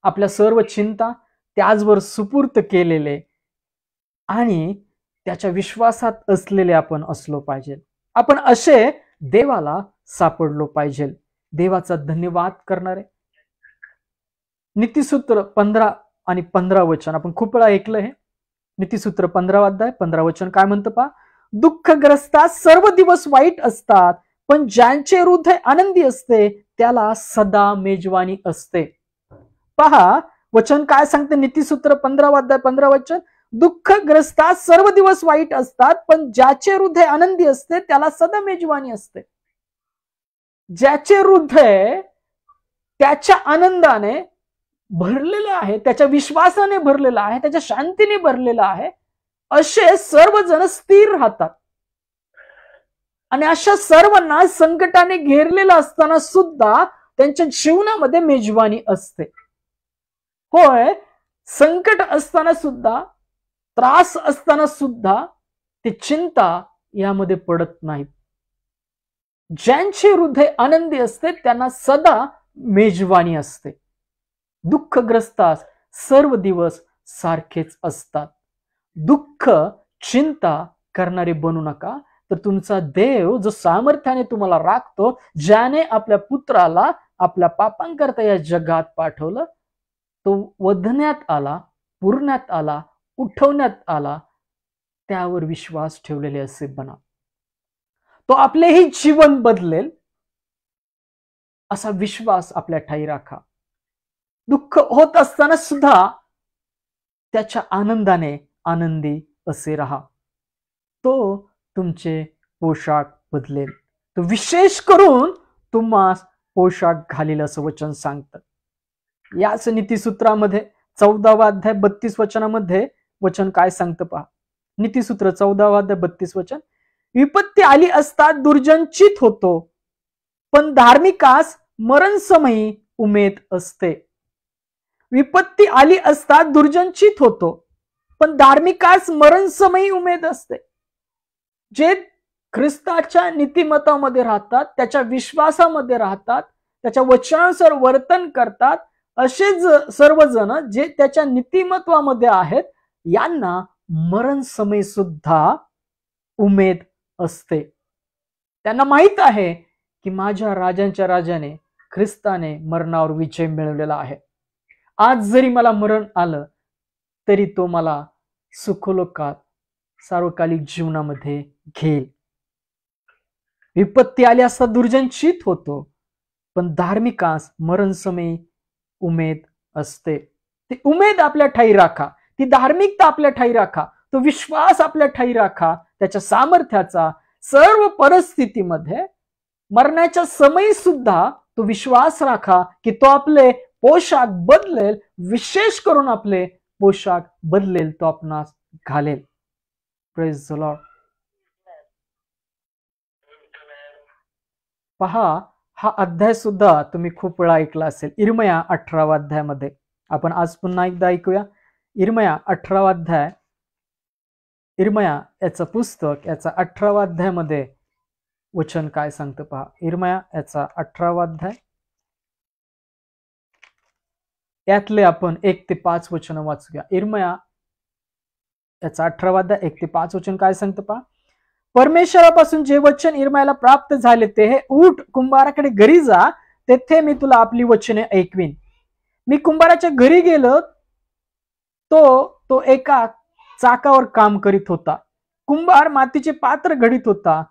आपल्या सर्व चिंता त्याचवर सुपूर्त केलेले आणि त्याच्या विश्वासात असलेले आपण असलो पाहिजे. आपण असे देवाला सापडलो पाहिजे. देवाचा धन्यवाद करणारे. नीतिसूत्र 15 आणि 15 वचन आपण खूप वेळा ऐकलं हे. नीतिसूत्र 15वा अध्याय 15 वचन काय म्हणतं पहा. दुःखग्रस्तात सर्व दिवस वाईट असतात, पण ज्यांचे हृदय आनंदी असते त्याला सदा मेजवानी असते. पहा वचन काय सांगते. नीतिसूत्र 15वा अध्याय 15 वचन. दुःखग्रस्तात सर्व दिवस वाईट असतात, पण ज्याचे हृदय आनंदी असते त्याला सदा मेजवानी असते. ज्याचे हृदय त्याच्या आनंदाने भरलेलं आहे, त्याच्या विश्वासाने भरलेलं आहे, त्याच्या शांतीने भरलेलं आहे, असे सर्वजण स्थिर राहतात. आणि अशा सर्वांना संकटाने घेरलेलं असताना सुद्धा त्यांच्या जीवनामध्ये मेजवानी असते. होय, संकट असताना सुद्धा, त्रास असताना सुद्धा ते चिंता यामध्ये पडत नाहीत. ज्यांचे हृदय आनंदी असते त्यांना सदा मेजवानी असते. दुःखग्रस्तास सर्व दिवस सारखेच असतात. दुःख चिंता करणारे बनू नका, तर तुमचा देव जो सामर्थ्याने तुम्हाला राखतो, ज्याने आपल्या पुत्राला आपल्या पापांकरता या जगात पाठवलं, तो वधण्यात आला, पुरण्यात आला, उठवण्यात आला, त्यावर विश्वास ठेवलेले असे बना. तो आपलेही जीवन बदलेल असा विश्वास आपल्या ठाई राखा. दुःख होत असताना सुद्धा त्याच्या आनंदाने आनंदी असे राहा. तो तुमचे पोशाख बदलेल. तो विशेष करून तुम्हास पोशाख घालील असं वचन सांगतं. याच नीतिसूत्रामध्ये 14वा अध्याय 32 वचनामध्ये वचन काय सांगतं पहा. नीतिसूत्र 14वा अध्याय 32 वचन. विपत्ती आली असता दुर्जनचित होतो, पण धार्मिकास मरणसमयी उमेद असते. विपत्ती आली असता दुर्जनचित होतो, पण धार्मिकास मरणसमयी उमेद असते. जे ख्रिस्ताच्या नीतिमतामध्ये राहतात, त्याच्या विश्वासामध्ये राहतात, त्याच्या वचनानुसार वर्तन करतात, असे सर्वजण जे त्याच्या नीतिमत्वामध्ये आहेत, यांना मरण समय सुद्धा उमेद असते. त्यांना माहित आहे की माझ्या राजांच्या राजाने ख्रिस्ताने मरणावर विजय मिळवलेला आहे. आज जरी मला मरण आलं तरी तो मला सुखलोकात सार्वकालिक जीवनामध्ये घेईल. विपत्ती आली असता दुर्जनचित होतो, पण धार्मिकास मरण समय उमेद असते. ती उमेद आपल्या ठाई राखा. ती धार्मिकता आपल्या ठाई राखा, तो विश्वास आपल्या ठाई राखा, त्याच्या सामर्थ्याचा. सर्व परिस्थितीमध्ये मरण्याच्या समयी सुद्धा तो विश्वास राखा की तो आपले पोशाख बदलेल, विशेष करून आपले पोशाख बदलेल, तो आपणास घालेल. Praise the Lord. पहा, हा अध्याय सुद्धा तुम्ही खूप वेळा ऐकला असेल. इर्मया 18 अध्यायामध्ये आपण आज पुन्हा एकदा ऐकूया. इर्मया 18 अध्याय, इर्मया याचं पुस्तक, याचा 18 अध्यायामध्ये वचन काय सांगतं पहा. इर्मया याचा 18 अध्याय, यातले आपण 1 ते 5 वचन वाचूया. इर्मया याचा 18 अध्याय 1 ते 5 वचन काय सांगतं पहा. परमेश्वरापासून जे वचन इर्मयाला प्राप्त झाले ते हे, उठ कुंभाराकडे घरी जा, तेथे मी तुला आपली वचने ऐकवीन. मी कुंभाराच्या घरी गेलो, तो एका चाकावर काम करीत होता. कुंभार मातीचे पात्र घडीत होता,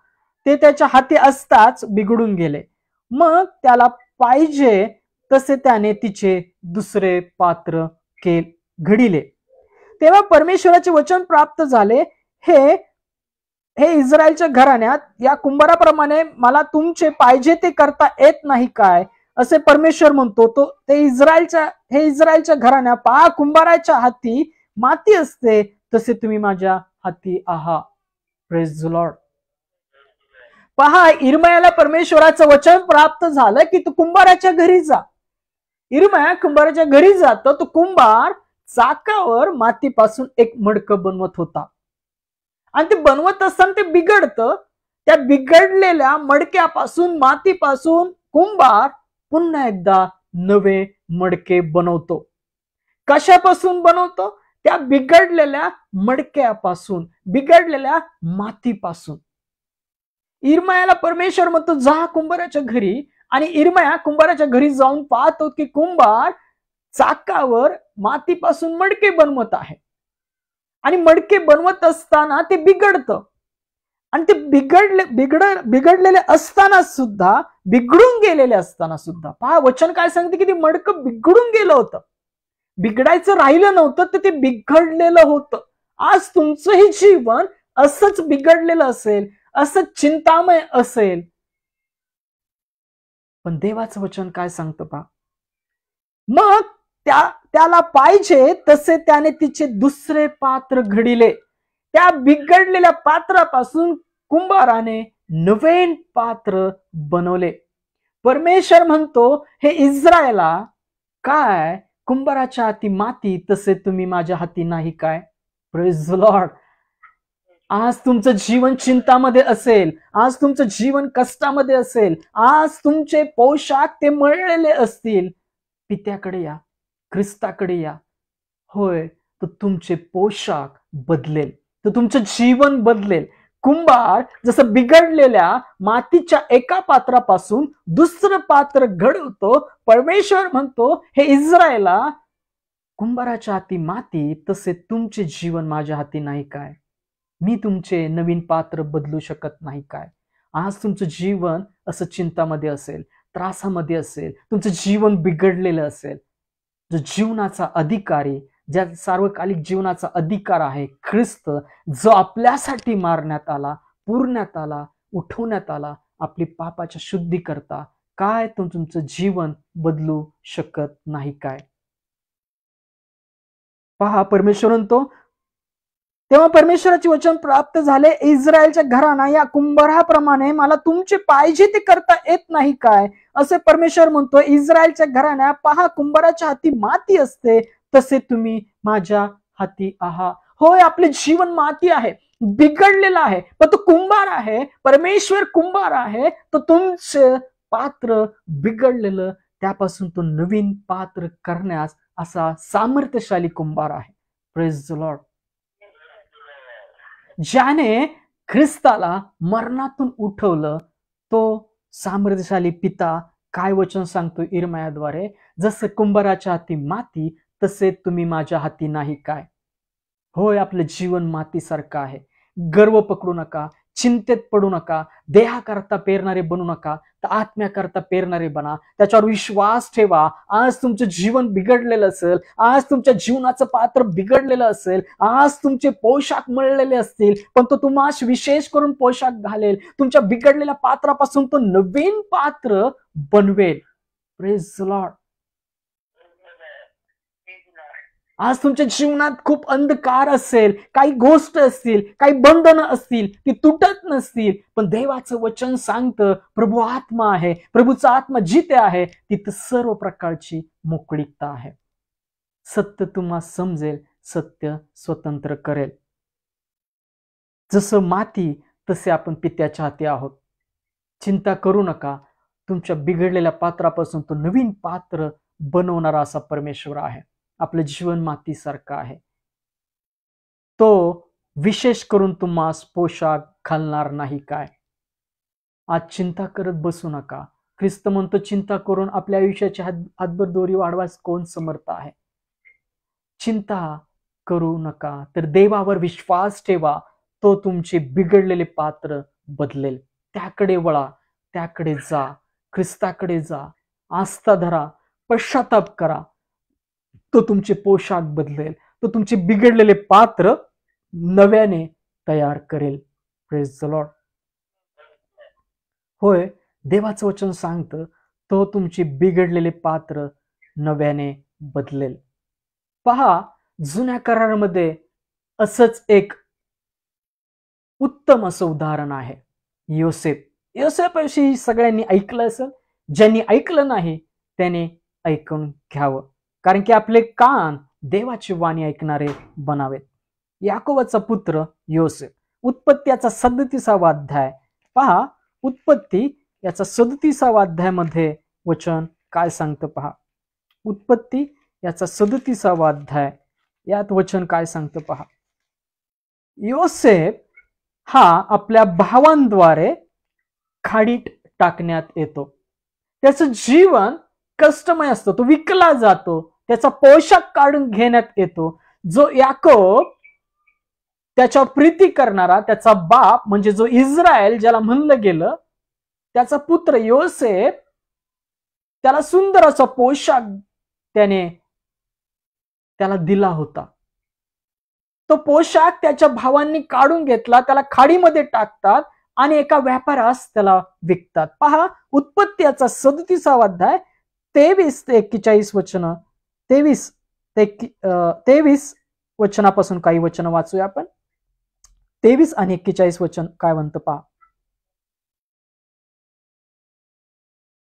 ते त्याच्या हाती असताच बिघडून गेले. मग त्याला पाहिजे तसे त्याने तिचे दुसरे पात्र घडिले. तेव्हा परमेश्वराचे वचन प्राप्त झाले, हे इस्रायलच्या घराण्यात या कुंभाराप्रमाणे मला तुमचे पाहिजे ते करता येत नाही काय, असे परमेश्वर म्हणतो. हे इस्रायलच्या घराण्या, पहा कुंभाराच्या हाती माती असते, तसे तुम्ही माझ्या हाती आहात. Praise the Lord. पहा, इर्मयाला परमेश्वराचं वचन प्राप्त झालं की तू कुंभाराच्या घरी जा. इर्मया कुंभाराच्या घरी जातो. तो कुंभार चाकावर मातीपासून एक मडकं बनवत होता आणि ते बनवत असताना ते बिघडतं. त्या बिघडलेल्या मडक्यापासून, मातीपासून कुंभार पुन्हा एकदा नवे मडके बनवतो. कशापासून बनवतो? त्या बिघडलेल्या मडक्यापासून, बिघडलेल्या मातीपासून. इर्मयाला परमेश्वर म्हणतो जा कुंभाराच्या घरी, आणि इर्मया कुंभाराच्या घरी जाऊन पाहतो की कुंभार चाकावर मातीपासून मडके बनवत आहे. आणि मडके बनवत असताना ते बिघडतं, आणि ते बिघडलेले असताना सुद्धा, बिघडून गेलेले असताना सुद्धा, पहा वचन काय सांगते की ते मडकं बिघडून गेलं होतं, बिघडायचं राहिलं नव्हतं, तर ते बिघडलेलं होतं. आज तुमचंही जीवन असंच बिघडलेलं असेल, असंच चिंतामय असेल, पण देवाचं वचन काय सांगतं पहा. मग त्याला पाहिजे तसे त्याने तिचे दुसरे पात्र घडिले. त्या बिघडलेल्या पात्रापासून कुंभाराने नवीन पात्र बनवले. परमेश्वर म्हणतो, हे इस्रायला, काय कुंभाराच्या हाती माती, तसे तुम्ही माझ्या हाती नाही काय. Praise the Lord. आज तुमचं जीवन चिंतामध्ये असेल, आज तुमचं जीवन कष्टामध्ये असेल, आज तुमचे पोशाख ते मळलेले असतील, पित्याकडे या, ख्रिस्ताकडे या. होय, तर तुमचे पोशाख बदलेल, तर तुमचं जीवन बदलेल. कुंभार जसं बिघडलेल्या मातीच्या एका पात्रापासून दुसरं पात्र घडवतो, परमेश्वर म्हणतो, हे इस्रायला, कुंभाराच्या हाती माती, तसे तुमचे जीवन माझ्या हाती नाही काय. मी तुमचे नवीन पात्र बदलू शकत नाही काय. आज तुमचं जीवन असं चिंतामध्ये असेल, त्रासामध्ये असेल, तुमचं जीवन बिघडलेलं असेल, जो जीवनाचा अधिकारी, ज्या सार्वकालिक जीवनाचा अधिकार आहे ख्रिस्त, जो आपल्यासाठी मारण्यात आला, पुरण्यात आला, उठवण्यात आला, आपली पापाच्या शुद्धी करता, काय तो तुमचं जीवन बदलू शकत नाही काय. पहा, परमेश्वर म्हणतो, तेव्हा परमेश्वराचे वचन प्राप्त झाले, इस्रायलच्या घराणा या कुंभाराप्रमाणे मला तुमचे पाहिजे ते करता येत नाही काय, असे परमेश्वर म्हणतो. इस्रायलच्या घराण्या, पहा कुंभाराच्या हाती माती असते, तसे तुम्ही माझ्या हाती आहात. होय, आपले जीवन माती आहे, बिघडलेलं आहे, पण तो कुंभार आहे, परमेश्वर कुंभार आहे. तो तुमचे पात्र बिघडलेलं, त्यापासून तो नवीन पात्र करण्यास असा सामर्थ्यशाली कुंभार आहे. Praise the Lord. ज्याने ख्रिस्ताला मरणातून उठवलं, तो सामर्थ्यशाली पिता काय वचन सांगतो इर्मयाद्वारे, जसं कुंभाराच्या हाती माती, तसे तुम्ही माझ्या हाती नाही काय. होय, आपलं जीवन मातीसारखं आहे. गर्व पकडू नका, चिंतेत पडू नका. देहाकरता पेरणारे बनू नका, तर आत्म्याकरता पेरणारे बना. त्याच्यावर विश्वास ठेवा. आज तुमचं जीवन बिघडलेलं असेल, आज तुमच्या जीवनाचं पात्र बिघडलेलं असेल, आज तुमचे पोशाख मळलेले असतील, पण तो तुम्हाला विशेष करून पोशाख घालेल. तुमच्या बिघडलेल्या पात्रापासून तो नवीन पात्र बनवेल. Praise the Lord. आज तुमच्या जीवनात खूप अंधकार असेल, काही गोष्ट असतील, काही बंधनं असतील, ती तुटत नसतील, पण देवाचं वचन सांगतं प्रभू आत्मा आहे, प्रभूचा आत्मा जिथे आहे तिथं सर्व प्रकारची मोकळीकता आहे. सत्य तुम्हाला समजेल, सत्य स्वतंत्र करेल. जसं माती तसे आपण पित्याच्या हाती आहोत. चिंता करू नका. तुमच्या बिघडलेल्या पात्रापासून तो नवीन पात्र बनवणारा असा परमेश्वर आहे. आपलं जीवन मातीसारखं आहे. तो विशेष करून तुम्हास पोशाख घालणार नाही काय? आज चिंता करत बसू नका. ख्रिस्त म्हणतो चिंता करून आपल्या आयुष्याची हातभर दोरी वाढवास कोण समर्थ आहे? चिंता करू नका, तर देवावर विश्वास ठेवा. तो तुमचे बिघडलेले पात्र बदलेल. त्याकडे वळा, त्याकडे जा, ख्रिस्ताकडे जा, आस्था धरा, पश्चाताप करा. तो तुमचे पोशाख बदलेल. तो तुमचे बिघडलेले पात्र नव्याने तयार करेल. Praise the Lord. होय, देवाचं वचन सांगतं तो तुमचे बिघडलेले पात्र नव्याने बदलेल. पहा, जुन्या करारामध्ये असंच एक उत्तम असं उदाहरण आहे. योसेफ. योसेफविषयी सगळ्यांनी ऐकलं असेल. ज्यांनी ऐकलं नाही त्याने ऐकून घ्यावं, कारण की आपले कान देवाची वाणी ऐकणारे बनावेत. याकोबाचा पुत्र योसेफ. उत्पत्ती याचा 37वा अध्याय पहा. उत्पत्ती याचा 37वा अध्यायामध्ये वचन काय सांगतं पहा. उत्पत्ती याचा 37वा अध्याय, यात वचन काय सांगतं पहा. योसेफ हा आपल्या भावांद्वारे खाडीत टाकण्यात येतो. त्याचं जीवन कष्टमय असतो. तो विकला जातो. त्याचा पोशाख काढून घेण्यात येतो. जो याकोब त्याच्या प्रीती करणारा, त्याचा बाप म्हणजे जो इस्रायल ज्याला म्हणलं गेलं, त्याचा पुत्र योसेफ, त्याला सुंदर असा पोशाख त्याने त्याला दिला होता. तो पोशाख त्याच्या भावांनी काढून घेतला, त्याला खाडीमध्ये टाकतात आणि एका व्यापारास त्याला विकतात. पहा, उत्पत्ती याचा 37वा अध्याय 23 ते 41 वचन. 23 वचनापासून काही वचन वाचूया आपण. 23 आणि 41 वचन काय म्हणतं पहा.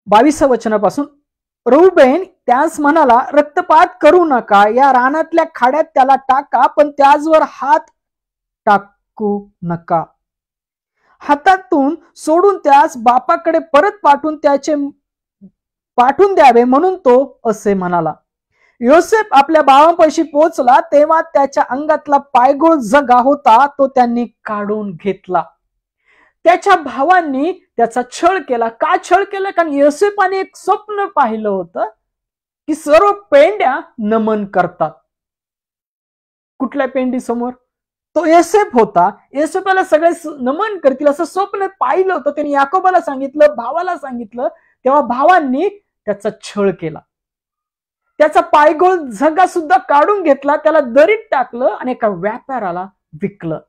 22 वचनापासून. रुबेन त्यास म्हणाला, रक्तपात करू नका, या रानातल्या खाड्यात त्याला टाका, पण त्याचवर हात टाकू नका. हातातून सोडून त्यास बापाकडे परत पाठवून द्यावे म्हणून तो असे म्हणाला. योसेफ आपल्या भावांपाशी पोहोचला तेव्हा त्याच्या अंगातला पायगोळ जगा होता तो त्यांनी काढून घेतला. त्याच्या भावांनी त्याचा छळ केला. का छळ केला? कारण योसेफाने एक स्वप्न पाहिलं होतं की सर्व पेंड्या नमन करतात. कुठल्या पेंडी समोर? तो योसेफ होता. योसेफाला सगळे नमन करतील असं स्वप्न पाहिलं होतं. त्यांनी याकोबाला सांगितलं, भावाला सांगितलं. तेव्हा भावांनी त्याचा छळ केला. त्याचा पायगोळ झगा सुद्धा काढून घेतला, त्याला दरीत टाकलं आणि एका व्यापाराला विकलं.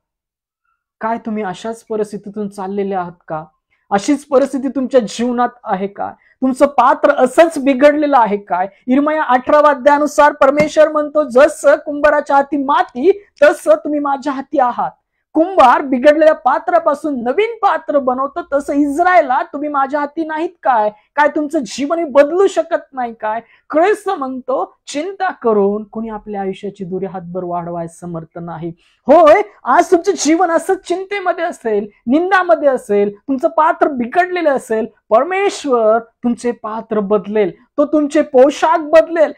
काय तुम्ही अशाच परिस्थितीतून चाललेले आहात का? अशीच परिस्थिती तुमच्या जीवनात आहे का? तुमचं पात्र असंच बिघडलेलं आहे काय? इर्मया 18 अध्यायानुसार परमेश्वर म्हणतो, जसं कुंभाराच्या हाती माती तसं तुम्ही माझ्या हाती आहात. कुंभार बिघडलेल्या पात्रापासून नवीन पात्र बनवतो, तसं इस्रायला तुम्ही माझ्या हाती नाहीत काय? काय तुमचं जीवन बदलू शकत नाही काय? ख्रिस्त म्हणतो, चिंता करून कोणी आपल्या आयुष्याची दुरी हातभर वाढवायला समर्थ नाही. होय, आज तुमचं जीवन असंच चिंतेमध्ये असेल, निंदामध्ये असेल, तुमचं पात्र बिघडलेलं असेल, परमेश्वर तुमचे पात्र बदलेल. तो तुमचे पोशाख बदलेल.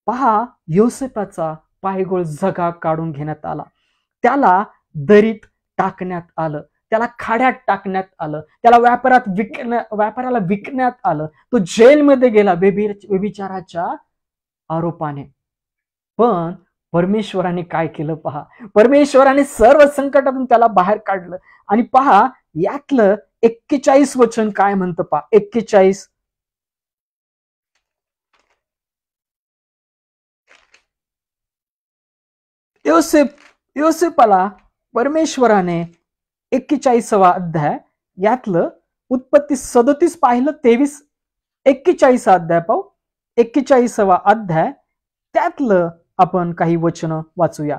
पहा, योसेफाचा पायगोळ झगा काढून घेण्यात आला. त्याला दरीत टाकण्यात आलं. त्याला खाड्यात टाकण्यात आलं. त्याला व्यापाराला विकण्यात आलं. तो जेलमध्ये गेला व्यभिचाराच्या आरोपाने. पण परमेश्वराने काय केलं पहा. परमेश्वराने सर्व संकटातून त्याला बाहेर काढलं. आणि पहा यातलं 41 वचन काय म्हणतं पहा. 41 योसेपाला परमेश्वराने 41वा अध्याय यातलं उत्पत्ती 37 पाहिलं, 23 41 अध्याय पाहू. 41वा अध्याय त्यातलं आपण काही वचन वाचूया.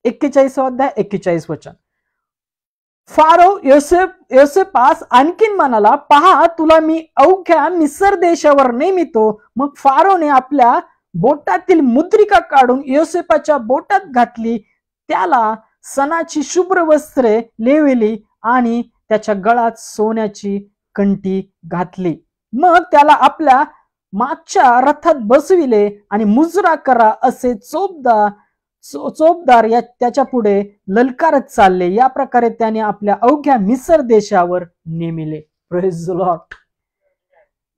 41वा अध्याय 41 वचन. फारो योसेपास आणखीन म्हणाला, पहा तुला मी अवघ्या मिसर देशावर नेमितो. मग फारोने आपल्या बोटातील मुद्रिका काढून योसेपाच्या बोटात घातली, त्याला सणाची शुभ्र वस्त्रे लेविली आणि त्याच्या गळात सोन्याची कंठी घातली. मग त्याला आपल्या मागच्या रथात बसविले आणि मुजरा करा असे चोपदार त्याच्या पुढे ललकारत चालले. या प्रकारे त्याने आपल्या अवघ्या मिसर देशावर नेमिले. Praise the lord.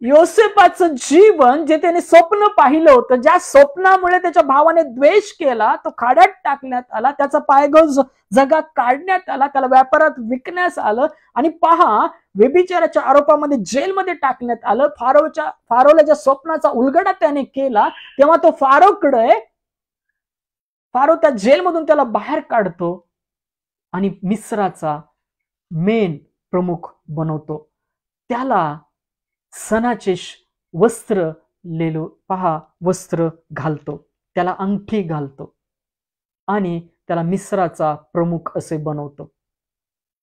योसेपाचं जीवन जे त्याने स्वप्न पाहिलं होतं, ज्या स्वप्नामुळे त्याच्या भावाने द्वेष केला, तो खाड्यात टाकण्यात आला, त्याचा पायगो जगात काढण्यात आला, त्याला व्यापारात विकण्यास आलं आणि पहा व्यभिचाराच्या आरोपामध्ये जेलमध्ये टाकण्यात आलं. फारोला ज्या स्वप्नाचा उलगडा त्याने केला तेव्हा तो फारो त्या जेलमधून त्याला बाहेर काढतो आणि मिस्राचा मेन प्रमुख बनवतो. त्याला सणाचे वस्त्र वस्त्र घालतो, त्याला अंगठी घालतो आणि त्याला मिस्राचा प्रमुख असे बनवतो.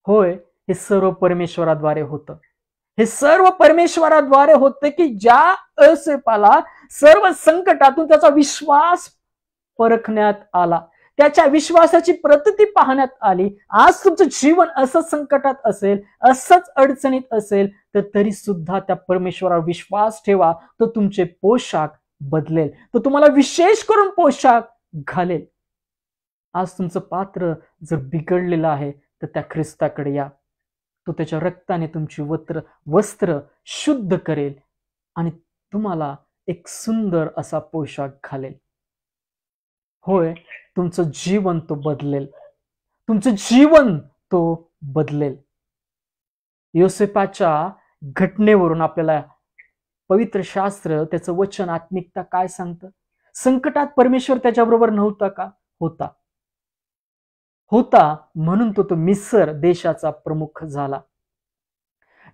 होय, हे सर्व परमेश्वराद्वारे होतं. हे सर्व परमेश्वराद्वारे होतं की ज्या योसेपाला सर्व संकटातून त्याचा विश्वास परखण्यात आला, त्याच्या विश्वासाची प्रतीती पाहण्यात आली. आज तुमचं जीवन असं संकटात असेल, असंच अडचणीत असेल, तर तरी सुद्धा त्या परमेश्वरावर विश्वास ठेवा. तो तुमचे पोशाख बदलेल, तो तुम्हाला विशेष करून पोशाख घालेल. आज तुमचं पात्र जर बिघडलेलं आहे तर त्या ख्रिस्ताकडे या. तो त्याच्या रक्ताने तुमची वस्त्र शुद्ध करेल आणि तुम्हाला एक सुंदर असा पोशाख घालेल. होय, तुमचं जीवन तो बदलेल, तुमचं जीवन तो बदलेल. योसेपाच्या घटनेवरून आपल्याला पवित्र शास्त्र, त्याचं वचन, आत्मिकता काय सांगतं? संकटात परमेश्वर त्याच्याबरोबर नव्हता का? होता म्हणून तो मिस्र देशाचा प्रमुख झाला.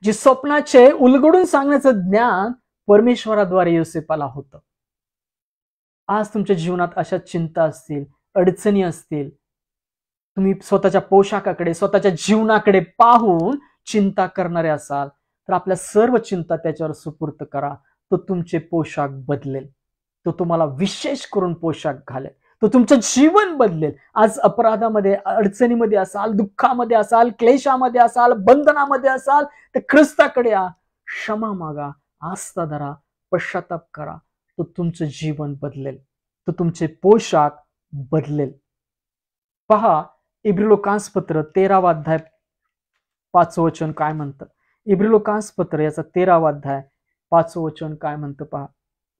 जे स्वप्नाचे उलगडून सांगण्याचं ज्ञान परमेश्वराद्वारे योसेपाला होतं. आज तुमच्या जीवनात अशा चिंता असतील, अडचणी असतील, तुम्ही स्वतःच्या पोशाखाकडे, स्वतःच्या जीवनाकडे पाहून चिंता करणारे असाल तर आपल्या सर्व चिंता त्याच्यावर सुपूर्त करा. तो तुमचे पोशाख बदलेल, तो तुम्हाला विशेष करून पोशाख घालेल, तो तुमचं जीवन बदलेल. आज अपराधामध्ये, अडचणीमध्ये असाल, दुःखामध्ये असाल, क्लेशामध्ये असाल, बंधनामध्ये असाल तर ख्रिस्ताकडे या, क्षमा मागा, आस्था धरा, पश्चाताप करा. तो तुमचं जीवन बदलेल, तो तुमचे पोशाख बदलेल. पहा इब्रिलोकांसपत्र 13वा अध्याय 5 वचन काय म्हणतं. इब्रिलोकांसपत्र याचा 13वा अध्याय 5 वचन काय म्हणतं पहा.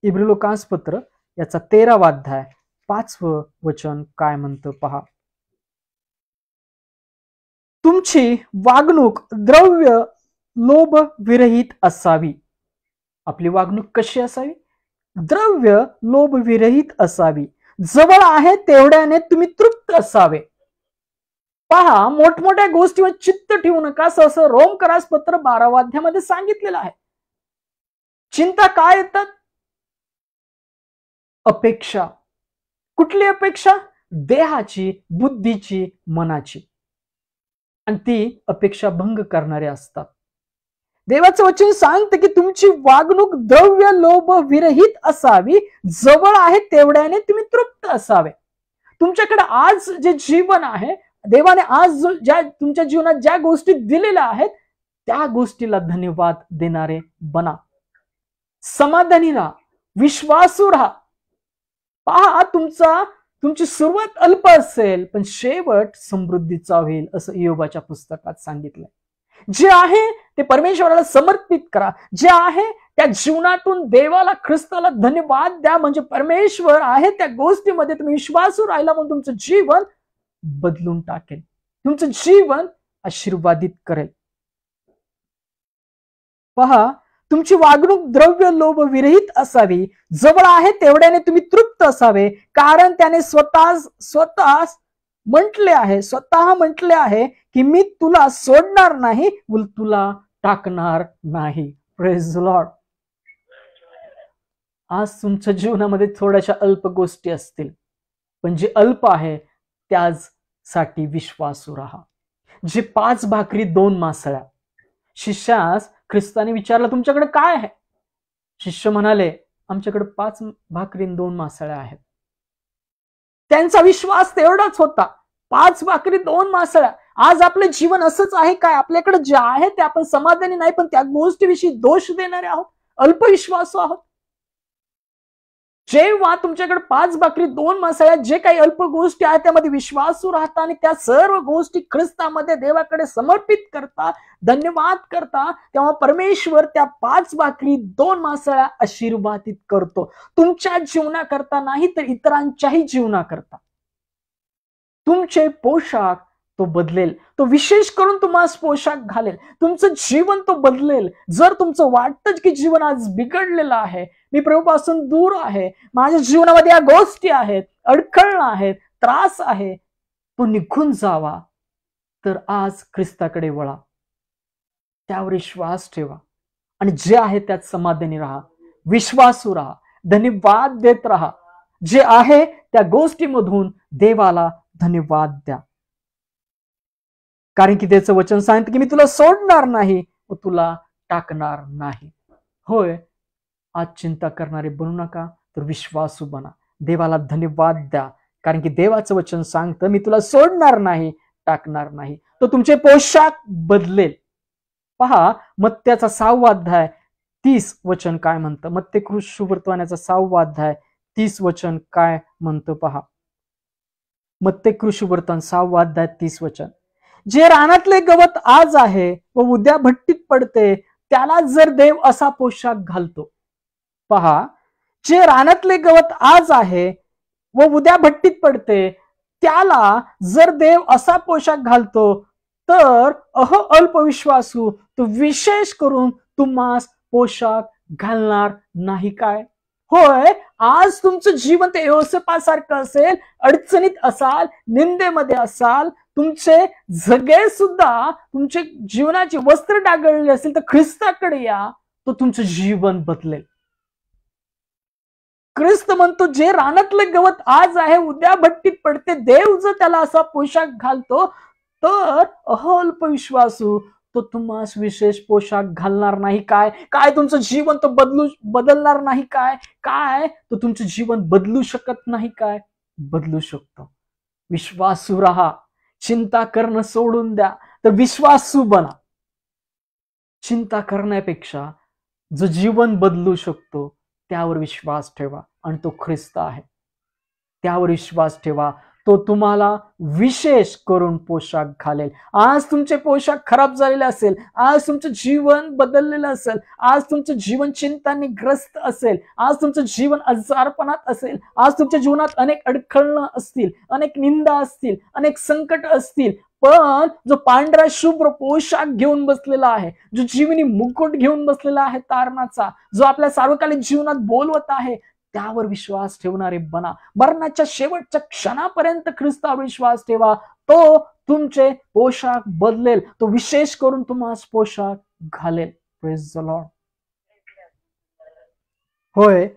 इब्रिलोकांसपत्र याचा 13वा अध्याय 5 वचन काय म्हणतं पहा. तुमची वागणूक द्रव्य लोभ विरहित असावी. आपली वागणूक कशी असावी? द्रव्य लोभ विरहित असावी. जवळ आहे तेवढ्याने तुम्ही तृप्त असावे. पहा, मोठमोठ्या गोष्टीवर चित्त ठेवू नका, असं रोमकरासपत्र 12व्या अध्यायामध्ये सांगितलेलं आहे. चिंता काय येतात? अपेक्षा. कुठली अपेक्षा? देहाची, बुद्धीची, मनाची. आणि ती अपेक्षा भंग करणारे असतात. देवाचं वचन सांगतं की तुमची वागणूक द्रव्य लोभ विरहित असावी. जवळ आहे तेवढ्याने तुम्ही तृप्त असावे. तुमच्याकडे आज जे जीवन आहे, देवाने आज ज्या तुमच्या जीवनात ज्या गोष्टी दिलेल्या आहेत त्या गोष्टीला धन्यवाद देणारे बना. समाधानी राहा, विश्वासू राहा. पहा, तुमची सुरुवात अल्प असेल पण शेवट समृद्धीचा होईल, असं इयोबाच्या पुस्तकात सांगितलंय. जे आहे ते परमेश्वराला समर्पित करा. जे आहे त्या जीवनातून देवाला, ख्रिस्ताला धन्यवाद द्या. म्हणजे परमेश्वर आहे त्या गोष्टीमध्ये तुम्ही विश्वासू राहिला म्हणून तुमचं जीवन बदलून टाकेल, तुमचं जीवन आशीर्वादित करेल. पहा, तुमची वागणूक द्रव्य लोभ विरहित असावी. जवळ आहे तेवढ्याने तुम्ही तृप्त असावे, कारण त्याने स्वतः म्हटले आहे की मी तुला सोडणार नाही व तुला टाकणार नाही. Praise the Lord. आज तुमच्या जीवनामध्ये थोड्याशा अल्प गोष्टी असतील, पण जे अल्प आहे त्यासाठी विश्वासू राहा. जे 5 भाकरी 2 मासळ्या, शिष्यास ख्रिस्ताने विचारलं तुमच्याकडे काय आहे? शिष्य म्हणाले आमच्याकडे 5 भाकरी 2 मासळ्या आहेत. त्यांचा विश्वास तेवढाच होता, 5 भाकरी 2 मासळ्या. आज आपले जीवन असंच आहे काय? आपल्याकडे जे आहे ते आपण समाधानी नाही, पण त्या गोष्टीविषयी दोष देणारे आहोत, अल्पविश्वासू आहोत. जेव्हा तुमच्याकडे 5 भाकरी 2 मासळ्या, जे काही अल्प गोष्टी आहेत त्यामध्ये विश्वासू राहता आणि त्या सर्व गोष्टी ख्रिस्तामध्ये देवाकडे समर्पित करता, धन्यवाद करता, तेव्हा परमेश्वर त्या 5 भाकरी 2 मासळ्या आशीर्वादित करतो. तुमच्या जीवनाकरता नाही तर इतरांच्याही जीवनाकरता. तुमचे पोशाख तो बदलेल, तो विशेष करून तुम्हाला पोशाख घालेल, तुमचं जीवन तो बदलेल. जर तुमचं वाटतं की जीवन आज बिघडलेलं आहे, मी प्रभूपासून दूर आहे, माझ्या जीवनामध्ये या गोष्टी आहेत, अडखळणं आहेत, त्रास आहे, तो निघून जावा, तर आज ख्रिस्ताकडे वळा, त्यावर विश्वास ठेवा आणि जे आहे त्यात समाधानी राहा, विश्वासू राहा, धन्यवाद देत राहा. जे आहे त्या गोष्टीमधून देवाला धन्यवाद द्या, कारण की त्याचं वचन सांगतं की मी तुला सोडणार नाही व तुला टाकणार नाही. होय, आज चिंता करणारे बनू नका, तर विश्वासू बना. देवाला धन्यवाद द्या, कारण की देवाचं वचन सांगतं मी तुला सोडणार नाही, टाकणार नाही. तो तुमचे पोशाख बदलेल. पहा, मत्त्याचा 6वा अध्याय 30 वचन काय म्हणतं. मत्ते शुभवर्तमानाचा 6वा अध्याय 30 वचन काय म्हणतं पहा. मत्ते शुभवर्तमान 6वा अध्याय 30 वचन. जे रानातले गवत आज आहे व उद्या भट्टीत पडते, त्याला जर देव असा पोशाख घालतो. पहा, जे रानातले गवत आज आहे व उद्या भट्टीत पडते, त्याला जर देव असा पोशाख घालतो, तर अल्पविश्वासू तो विशेष करून तुम्हास पोशाख घालणार नाही काय? होय, आज तुमचं जीवन ते योसेफासारखं असेल, अडचणीत असाल, निंदेमध्ये असाल, तुमचे जगे सुद्धा, तुमचे जीवनाची वस्त्र डागळलेली असेल, तर ख्रिस्ताकडे या, तो तुमचं जीवन बदलेल. ख्रिस्त म्हणतो जे रानातले गवत आज आहे उद्या भट्टीत पडते, देव जर त्याला असा पोशाख घालतो, तर अल्पविश्वासू तो तुम्हाला विशेष पोशाख घालणार नाही काय? काय तुमचं जीवन तो बदलणार नाही काय? काय तो तुमचं जीवन बदलू शकत नाही काय? बदलू शकतो. विश्वासू राहा, चिंता करणं सोडून द्या, तर विश्वासू बना. चिंता करण्यापेक्षा जो जीवन बदलू शकतो त्यावर विश्वास ठेवा, आणि तो ख्रिस्त आहे. त्यावर विश्वास ठेवा, तो तुम्हाला विशेष करून पोशाख घालेल. आज तुमचे पोशाख खराब झालेले असेल, आज तुमचं जीवन बदललेलं असेल, आज तुमचं जीवन चिंतांनी ग्रस्त असेल, आज तुमचं जीवन आजारपणात असेल, आज तुमच्या जीवनात अनेक अडखळणं असतील, अनेक निंदा असतील, अनेक संकट असतील, पण जो पांढरा शुभ्र पोशाख घेऊन बसलेला आहे, जो जीवनी मुकुट घेऊन बसलेला आहे तारणाचा, जो आपल्या सार्वकालिक जीवनात बोलवत आहे, त्यावर विश्वास ठेवणारे बना. मरणाच्या शेवटच्या क्षणापर्यंत ख्रिस्तावर विश्वास ठेवा, तो तुमचे पोशाख बदलेल, तो विशेष करून तुम्हाला पोशाख घालेल. Praise the Lord. होय,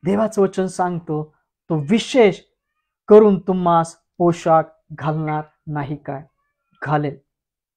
देवाचं वचन सांगतो तो विशेष करून तुम्हाला पोशाख घालणार नाही काय? घालेल.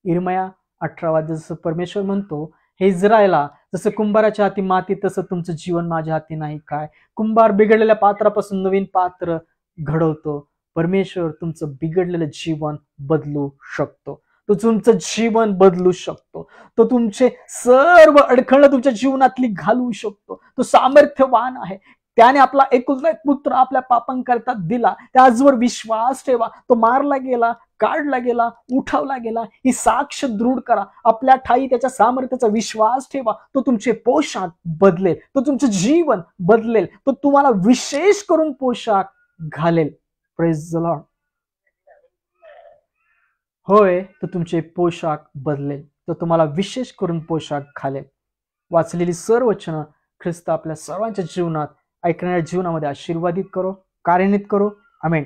इर्मया 18 जसं परमेश्वर म्हणतो, हे इस्रायला, जसं कुंभाराच्या हाती माती तसं तुमचं जीवन माझ्या हाती नाही काय? कुंभार बिघडलेल्या पात्रापासून नवीन पात्र घडवतो. परमेश्वर तुमचं बिघडलेलं जीवन बदलू शकतो, तो तुमचं जीवन बदलू शकतो, तो तुमचे सर्व अडखळणं तुमच्या जीवनातली घालवू शकतो. तो सामर्थ्यवान आहे. त्याने आपला एकुलता एक पुत्र आपल्या पापांकरता दिला, त्याचवर विश्वास ठेवा. तो मारला गेला, काढला गेला, उठवला गेला, ही साक्ष दृढ करा. आपल्या ठाई त्याच्या सामर्थ्याचा विश्वास ठेवा. तो तुमचे पोशाख बदलेल, तो तुमचे जीवन बदलेल, तो तुम्हाला विशेष करून पोशाख घालेल. Praise the Lord. होय, तो तुमचे पोशाख बदलेल, तो तुम्हाला विशेष करून पोशाख घालेल. वाचलेली सर्व वचनं ख्रिस्त आपल्या सर्वांच्या जीवनात, ऐकणाऱ्या जीवनामध्ये आशीर्वादित करो, कार्यान्वित करो. आमेन.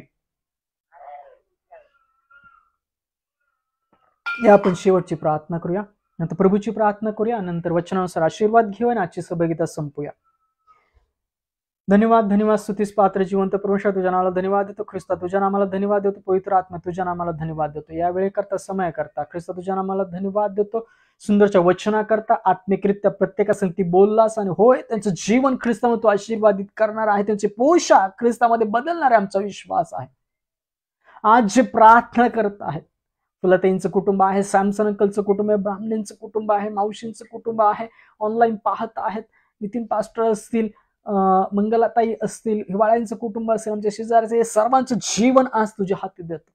या आपण शेवटची प्रार्थना करूया, नंतर प्रभूची प्रार्थना करूया, नंतर वचनानुसार आशीर्वाद घेऊया आणि आजची सहभागिता संपूया. धन्यवाद, धन्यवाद, स्तुतीस पात्र जिवंत परमेश्वर तुझ्या नावाला धन्यवाद देतो. ख्रिस्ता तुझ्या नामाला धन्यवाद देतो. पवित्र आत्मा तुझ्या नामाला धन्यवाद देतो. या वेळे करता, समय करता ख्रिस्ता तुझ्या नामाला धन्यवाद देतो. सुंदरच्या वचना करता आत्मिकरित्या प्रत्येकासंगती बोललास आणि होय, त्यांचं जीवन ख्रिस्तामध्ये तू आशीर्वादित करणार आहे, त्यांचे पोशाख ख्रिस्तामध्ये बदलणार आहे, आमचा विश्वास आहे. आज जे प्रार्थना करत आहेत, फुलताईंचं कुटुंब आहे, सॅमसन अंकलचं कुटुंब आहे, ब्राह्मणींचं कुटुंब आहे, मावशींचं कुटुंब आहे, ऑनलाईन पाहत आहेत, नितीन पास्टर असतील, मंगलाताई असतील, हिवाळ्यांचं कुटुंब असेल, आमच्या शेजारचे, सर्वांचं जीवन आज तुझ्या हाती देतो.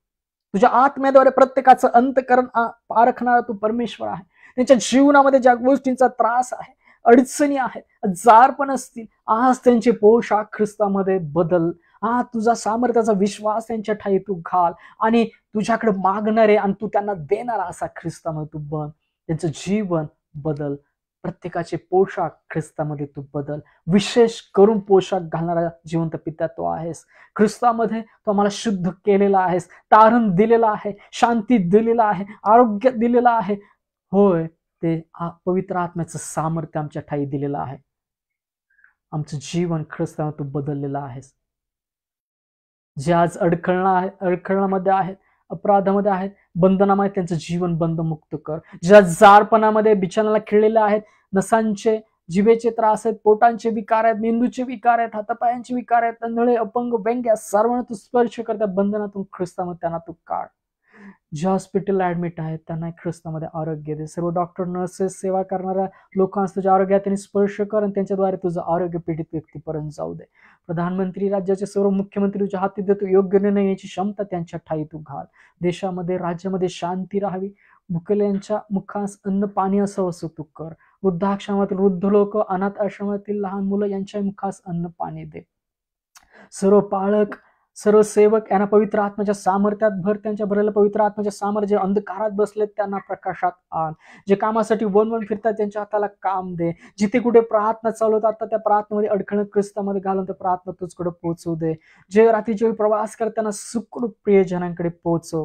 तुझ्या आत्म्याद्वारे प्रत्येकाचं अंतकरण पारखणारा तू परमेश्वर आहे. त्यांच्या जीवनामध्ये ज्या गोष्टींचा त्रास आहे, अडचणी आहेत, आजारपण असतील, आज त्यांचे पोशाख ख्रिस्तामध्ये बदल. आज तुझा सामर्थ्याचा विश्वास त्यांच्या ठाई तू घाल आणि तुझ्याकडे मागणारे आणि तू त्यांना देणारा असा ख्रिस्तामध्ये तू बन. त्यांचं जीवन बदल, प्रत्येकाचे पोशाख ख्रिस्तामध्ये तू बदल. विशेष करून पोशाख घालणारा जिवंत पिता तो आहेस. ख्रिस्तामध्ये तो आम्हाला शुद्ध केलेला आहेस, तारण दिलेला आहे, शांती दिलेला आहे, आरोग्य दिलेला आहे. होय, ते पवित्र आत्म्याचं सामर्थ्य आमच्या ठाई दिलेलं आहे. आमचं जीवन ख्रिस्तामध्ये तू बदललेलं आहेस. जे आज अडखळणामध्ये आहेत, अपराधामध्ये आहेत, बंधनामध्ये, त्यांचं जीवन बंधमुक्त कर. ज्या जारपणामध्ये बिछाण्याला खिळलेले आहेत, नसांचे, जिभेचे त्रास आहेत, पोटांचे विकार आहेत, मेंदूचे विकार आहेत, हातापायांचे विकार आहेत, तांदळे, अपंग, व्यंग्या, सर्वांना तू स्पर्श कर. त्या बंधनातून ख्रिस्तामध्ये त्यांना तू काढ. जे हॉस्पिटलला ऍडमिट आहेत त्यांना ख्रिस्तामध्ये आरोग्य दे. सर्व डॉक्टर, नर्सेस, सेवा करणाऱ्या लोकांस तुझ्या आरोग्यात त्यांनी स्पर्श कर आणि त्यांच्याद्वारे तुझं आरोग्य पीडित व्यक्तीपर्यंत जाऊ दे. प्रधानमंत्री, राज्याचे सर्व मुख्यमंत्री तुझ्या हाती देतो. योग्य निर्णय याची क्षमता त्यांच्या ठाई तू घाल. देशामध्ये, राज्यामध्ये शांती राहावी. भुकेल्यांच्या मुखास अन्न पाणी असं असं तू कर. वृद्धाश्रमातील वृद्ध लोक, अनाथ आश्रमातील लहान मुलं यांच्या मुखास अन्न पाणी दे. सर्व पालक, सर्व सेवक यांना पवित्र आत्म्याच्या सामर्थ्यात भर. त्यांच्या भरलेल्या पवित्र आत्म्याच्या सामर्थ्य, अंधकारात बसलेत त्यांना प्रकाशात आण. जे कामासाठी वन फिरतात त्यांच्या हाताला काम दे. जिथे कुठे प्रार्थना चालवतात त्या प्रार्थनेमध्ये अडखळत ख्रिस्तामध्ये घालून त्या प्रार्थना तुझकडे पोहोचवू दे. जे रात्रीचे प्रवास करताना सुखरूप प्रियजनांकडे पोहोचव.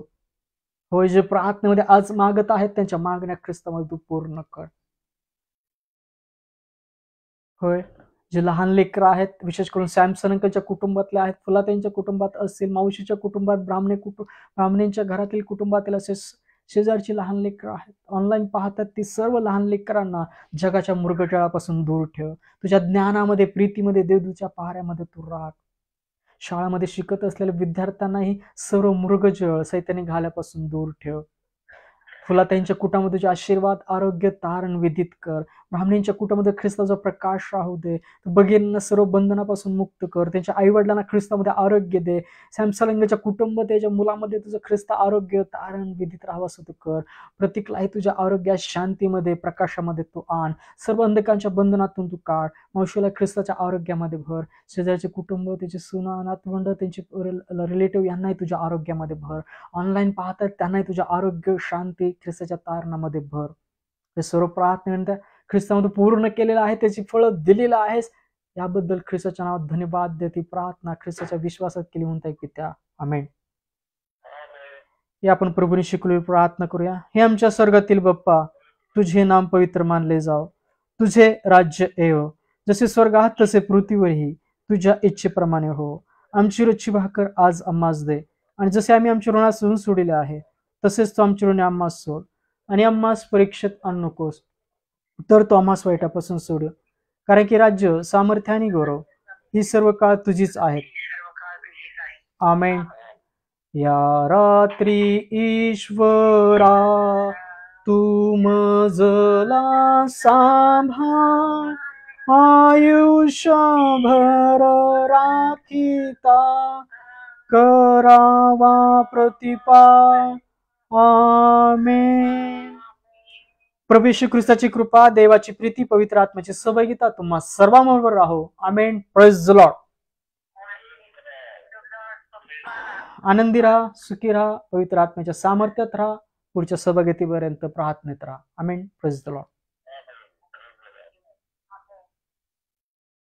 होय, जे प्रार्थनेमध्ये आज मागत आहेत त्यांच्या मागण्या ख्रिस्तामध्ये तू पूर्ण कर. होय, जे लहान लेकर आहेत, विशेष करून सॅमसन अंकलच्या कुटुंबातले आहेत, फुलाताईंच्या कुटुंबात असतील, मावशीच्या कुटुंबात, ब्राह्मणींच्या घरातील कुटुंबातील असे शेजारची लहान लेकर आहेत, ऑनलाईन पाहतात, ती सर्व लहान लेकरांना जगाच्या मृगजळापासून दूर ठेव. तुझ्या ज्ञानामध्ये, प्रीतीमध्ये, देवदूतच्या पहाऱ्यामध्ये तू राख. शाळामध्ये शिकत असलेल्या विद्यार्थ्यांनाही सर्व मृगजळ सैतानी घाल्यापासून दूर ठेव. फुलाताईंच्या कुटुंबामध्ये तुझे आशीर्वाद, आरोग्य, तारण विदित कर. ब्राह्मणींच्या कुटुंबामध्ये ख्रिस्ताचा प्रकाश राहू दे. भगिनींना सर्व बंधनापासून मुक्त कर. त्यांच्या आई वडिलांना ख्रिस्तामध्ये आरोग्य दे. सॅमसंगच्या कुटुंब, त्याच्या मुलामध्ये तुझं ख्रिस्त आरोग्य, तारण विदित राहावं असं तू कर. प्रतीकलाही तुझ्या आरोग्यात, शांतीमध्ये, प्रकाशामध्ये तू आण. सर्व अंधकांच्या बंधनातून तू काढ. मावशीला ख्रिस्ताच्या आरोग्यामध्ये भर. शेजारचे कुटुंब, त्याचे सुना, नातवंड, त्यांचे रिलेटिव्ह यांनाही तुझ्या आरोग्यामध्ये भर. ऑनलाईन पाहतात त्यांनाही तुझ्या आरोग्य, शांती, ख्रिस्ताच्या तारणामध्ये भर. हे सर्व प्रार्थना ख्रिस्तामध्ये पूर्ण केलेलं आहे, त्याची फळं दिलेलं आहेस, याबद्दल ख्रिस्ताच्या नावात धन्यवाद देते. प्रार्थना ख्रिस्ताच्या विश्वासात केली म्हणताय पित्या, आमेन. हे आपण प्रभूने शिकवलेली प्रार्थना करूया. हे आमच्या स्वर्गातील बाप्पा, तुझे नाम पवित्र मानले जाव, तुझे राज्य येव, जसे स्वर्गात तसे पृथ्वीवरही तुझ्या इच्छेप्रमाणे हो. आमची रोजची भाकर आज आम्हास दे, आणि जसे आम्ही आमच्या ऋणास ऋण सोडिले आहे तसेच तो आमची ऋणे आम्हास सोड, आणि आम्हास परीक्षेत आणू नकोस, तर तो आम्हास वाईटापासून सोड. कारण की राज्य, सामर्थ्य आणि गौरव ही सर्व काळ तुझीच आहेत. आमेन. या रात्री ईश्वरा तू मजला सांभाळ, आयुष्यभर राखीता करावा प्रतिपाल. आमेन. प्रभू येशू ख्रिस्ताची कृपा, देवाची प्रीती, पवित्र आत्म्याची सहभागिता तुम्हा सर्वांबरोबर राहो. आमेन. Praise the lord. आनंदी राहा, सुखी राहा, पवित्र आत्म्याच्या सामर्थ्यात राहा, पुढच्या सहभागितीपर्यंत प्रार्थनेत राहा. आमेन. Praise the Lord.